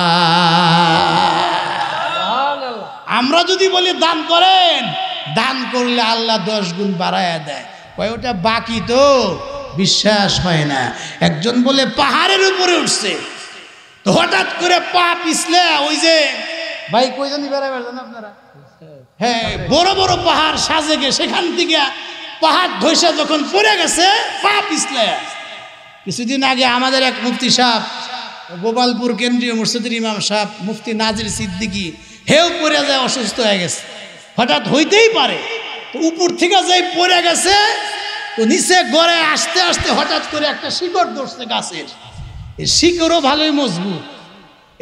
আমরা যদি বলি দান করেন, দান করলে আল্লাহ 10 গুণ বাড়ায়া দেয়। কয় ওটা বাকি তো, বিশ্বাস হয় না। একজন বলে পাহাড়ের উপরে উঠছে, তো হঠাৎ করে পা পিছলে, ওই যে ভাই কয়জনই বেড়াবেন আপনারা, হ্যাঁ বড় বড় পাহাড় সাজেকে, সেখান থেকে পাহাড় ধৈসা যখন পড়ে গেছে, পা পিছলে। কিছুদিন আগে আমাদের এক মুফতি সাহেব, গোপালপুর কেন্দ্রীয় মসজিদের ইমাম সাহেব মুফতি নাজির সিদ্দিকী, হেও পড়ে যায়, অসুস্থ হয়ে গেছে। হঠাৎ হইতেই পারে, তো উপর থেকে যাই পড়ে গেছে, তো নিচে গড়ে আসতে আসতে হঠাৎ করে একটা শিকড় ধরছে গাছের। এই শিকড়ও ভালোই মজবুত,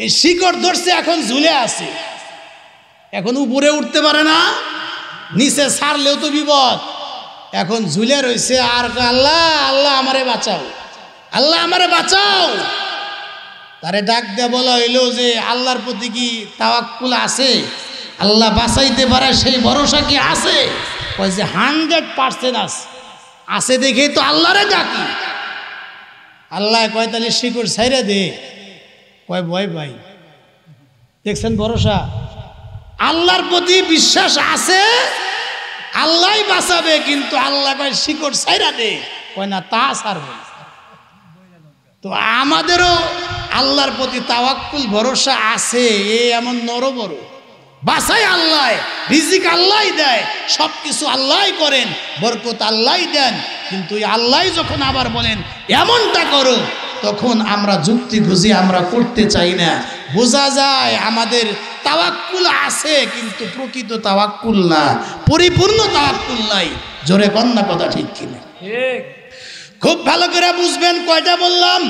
এই শিকড় ধরছে, এখন ঝুলে আছে, এখন উপরে উঠতে পারে না, নিচে ছাড়লেও তো বিপদ, এখন ঝুলে রয়েছে। আর আল্লাহ আল্লাহ আমারে বাঁচাও। আল্লাহ আমারে বাঁচাও। তারে ডাক দিয়ে বলা হইলো যে আল্লাহর প্রতি কি তাওয়াক্কুল আছে? আল্লাহ বাঁচাইতে পারে সেই ভরসা কি আছে? কয় যে 100% আছে দেখেই তো আল্লাহরে ডাকি। আল্লাহ কয় তাহলে শিকড় ছাইরা দে। কয় ভয় ভাই, দেখছেন ভরসা? আল্লাহর প্রতি বিশ্বাস আছে, আল্লাহই বাঁচাবে, কিন্তু আল্লাহ কয় শিকড় ছাইরা দে। কয় না, তা ছাড়বে। তো আমাদেরও আল্লাহর প্রতি তাওয়াক্কুল ভরসা আছে। এমন নর বড় বাঁচাই আল্লাহ, রিজিক আল্লাহ দেয়, সব কিছু আল্লাহ করেন, বরকত আল্লাহ দেন। কিন্তু আল্লাহ যখন আবার বলেন এমনটা করো, তখন আমরা যুক্তি খুঁজি, আমরা করতে চাই না। বোঝা যায় আমাদের তাওয়াক্কুল আছে, কিন্তু প্রকৃত তাওয়াক্কুল না, পরিপূর্ণ তাওয়াক্কুল নাই। জোরে কন্যা কথা ঠিক কিনা? খুব ভালো করে বুঝবেন। কয়টা বললাম?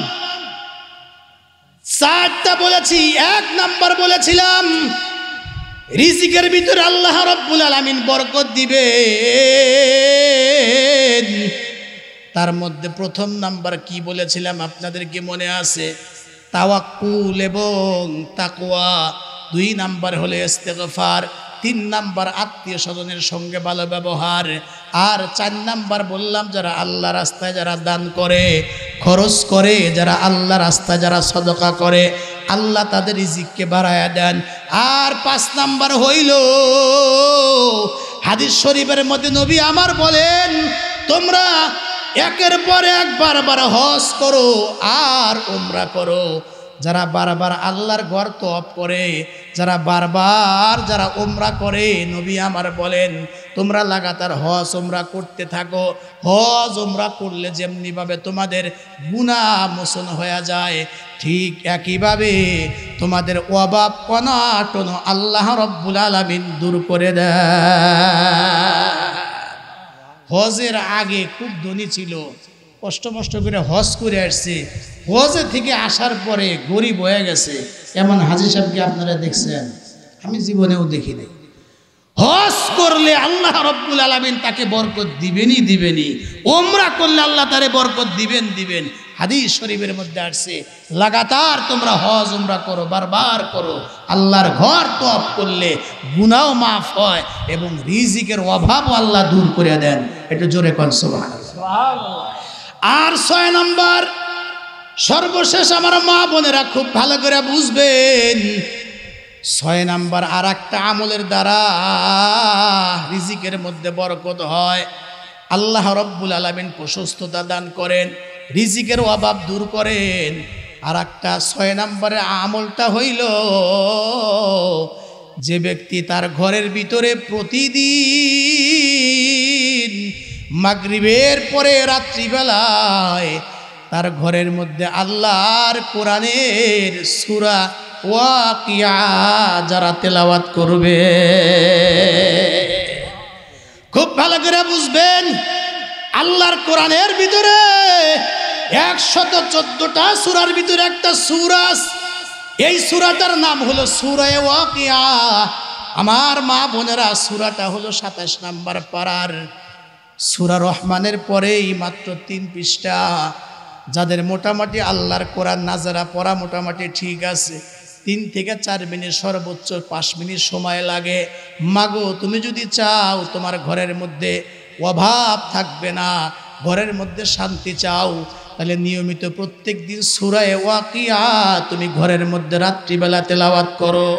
4টা বলেছি। 1 নাম্বার বলেছিলাম রিজিকের ভিতরে আল্লাহ রাব্বুল আলামিন বরকত দিবেন। তার মধ্যে প্রথম নাম্বার কি বলেছিলাম আপনাদেরকে মনে আছে? তাওয়াক্কুল এবং তাকওয়া। 2 নাম্বার হলো ইস্তেগফার। 3 নাম্বার আত্মীয় স্বজনের সঙ্গে ভালো ব্যবহার। আর 4 নাম্বার বললাম যারা আল্লাহ রাস্তায় যারা দান করে, খরচ করে, যারা আল্লাহ রাস্তায় যারা সদকা করে, আল্লাহ তাদের রিজিককে বাড়ায়া দেন। আর 5 নাম্বার হইল হাদিস শরীফের মধ্যে নবী আমার বলেন, তোমরা একের পর এক বারবার হজ করো আর উমরা করো। যারা বারবার আল্লাহর ঘর তওয়াফ করে, যারা বারবার যারা উমরা করে, নবী আমার বলেন তোমরা লাগাতার হজ উমরা করতে থাকো। হজ উমরা করলে যেমনিভাবে তোমাদের গুনাহ মোচন হয়ে যায়, ঠিক একইভাবে তোমাদের অভাব অনাটন আল্লাহ রাব্বুল আলামিন দূর করে দেয়। হজের আগে খুব ধনী ছিল, কষ্ট মষ্ট করে হজ করে আসছে, হজে থেকে আসার পরে গরিব হয়ে গেছে। এমন হাজী সাহেবকে আপনারা দেখছেন? আমি জীবনেও দেখি নাই। হজ করলে আল্লাহ রাব্বুল আলামিন তাকে বরকত দিবেনই দিবেনই, উমরা করলে আল্লাহ তারে বরকত দিবেন। হাদিস শরীফের মধ্যে আসছে লাগাতার তোমরা হজ উমরা করো, বারবার করো। আল্লাহর ঘর তওয়াফ করলে গুনাহ মাফ হয় এবং রিজিকের অভাবও আল্লাহ দূর করে দেন। একটু জোরে কোন সুবহানাল্লাহ। আর 6 নাম্বার সর্বশেষ আমার মা বোনেরা খুব ভালো করে বুঝবেন, 6 নাম্বার আর একটা আমলের দ্বারা রিজিকের মধ্যে বরকত হয়। আল্লাহ রাব্বুল আলামিন প্রশস্ততা দান করেন, রিজিকের অভাব দূর করেন। আর একটা 6 নাম্বারের আমলটা হইল, যে ব্যক্তি তার ঘরের ভিতরে প্রতিদিন মাগরিবের পরে রাত্রিবেলায় তার ঘরের মধ্যে আল্লাহর কোরআনের সূরা ওয়াকিয়া যারা তেলাওয়াত করবে, খুব ভালো করে বুঝবেন, আল্লাহর কোরআনের ভিতরে 114টা সূরার ভিতরে একটা সূরা, এই সূরাটার নাম হলো সূরা ওয়াকিয়া। আমার মা বোনেরা, সূরাটা হলো 27 নাম্বার পারার সূরা রহমানের পরেই মাত্র 3 পৃষ্ঠা। যাদের মোটামুটি আল্লাহর কোরআন নাজারা পড়া মোটামুটি ঠিক আছে, 3 থেকে 4 মিনিট সর্বোচ্চ 5 মিনিট সময় লাগে। মাগো, তুমি যদি চাও তোমার ঘরের মধ্যে অভাব থাকবে না, ঘরের মধ্যে শান্তি চাও, তাহলে নিয়মিত প্রত্যেক দিন সূরা ওয়াকিয়া তুমি ঘরের মধ্যে রাত্রিবেলা তেলাওয়াত করো।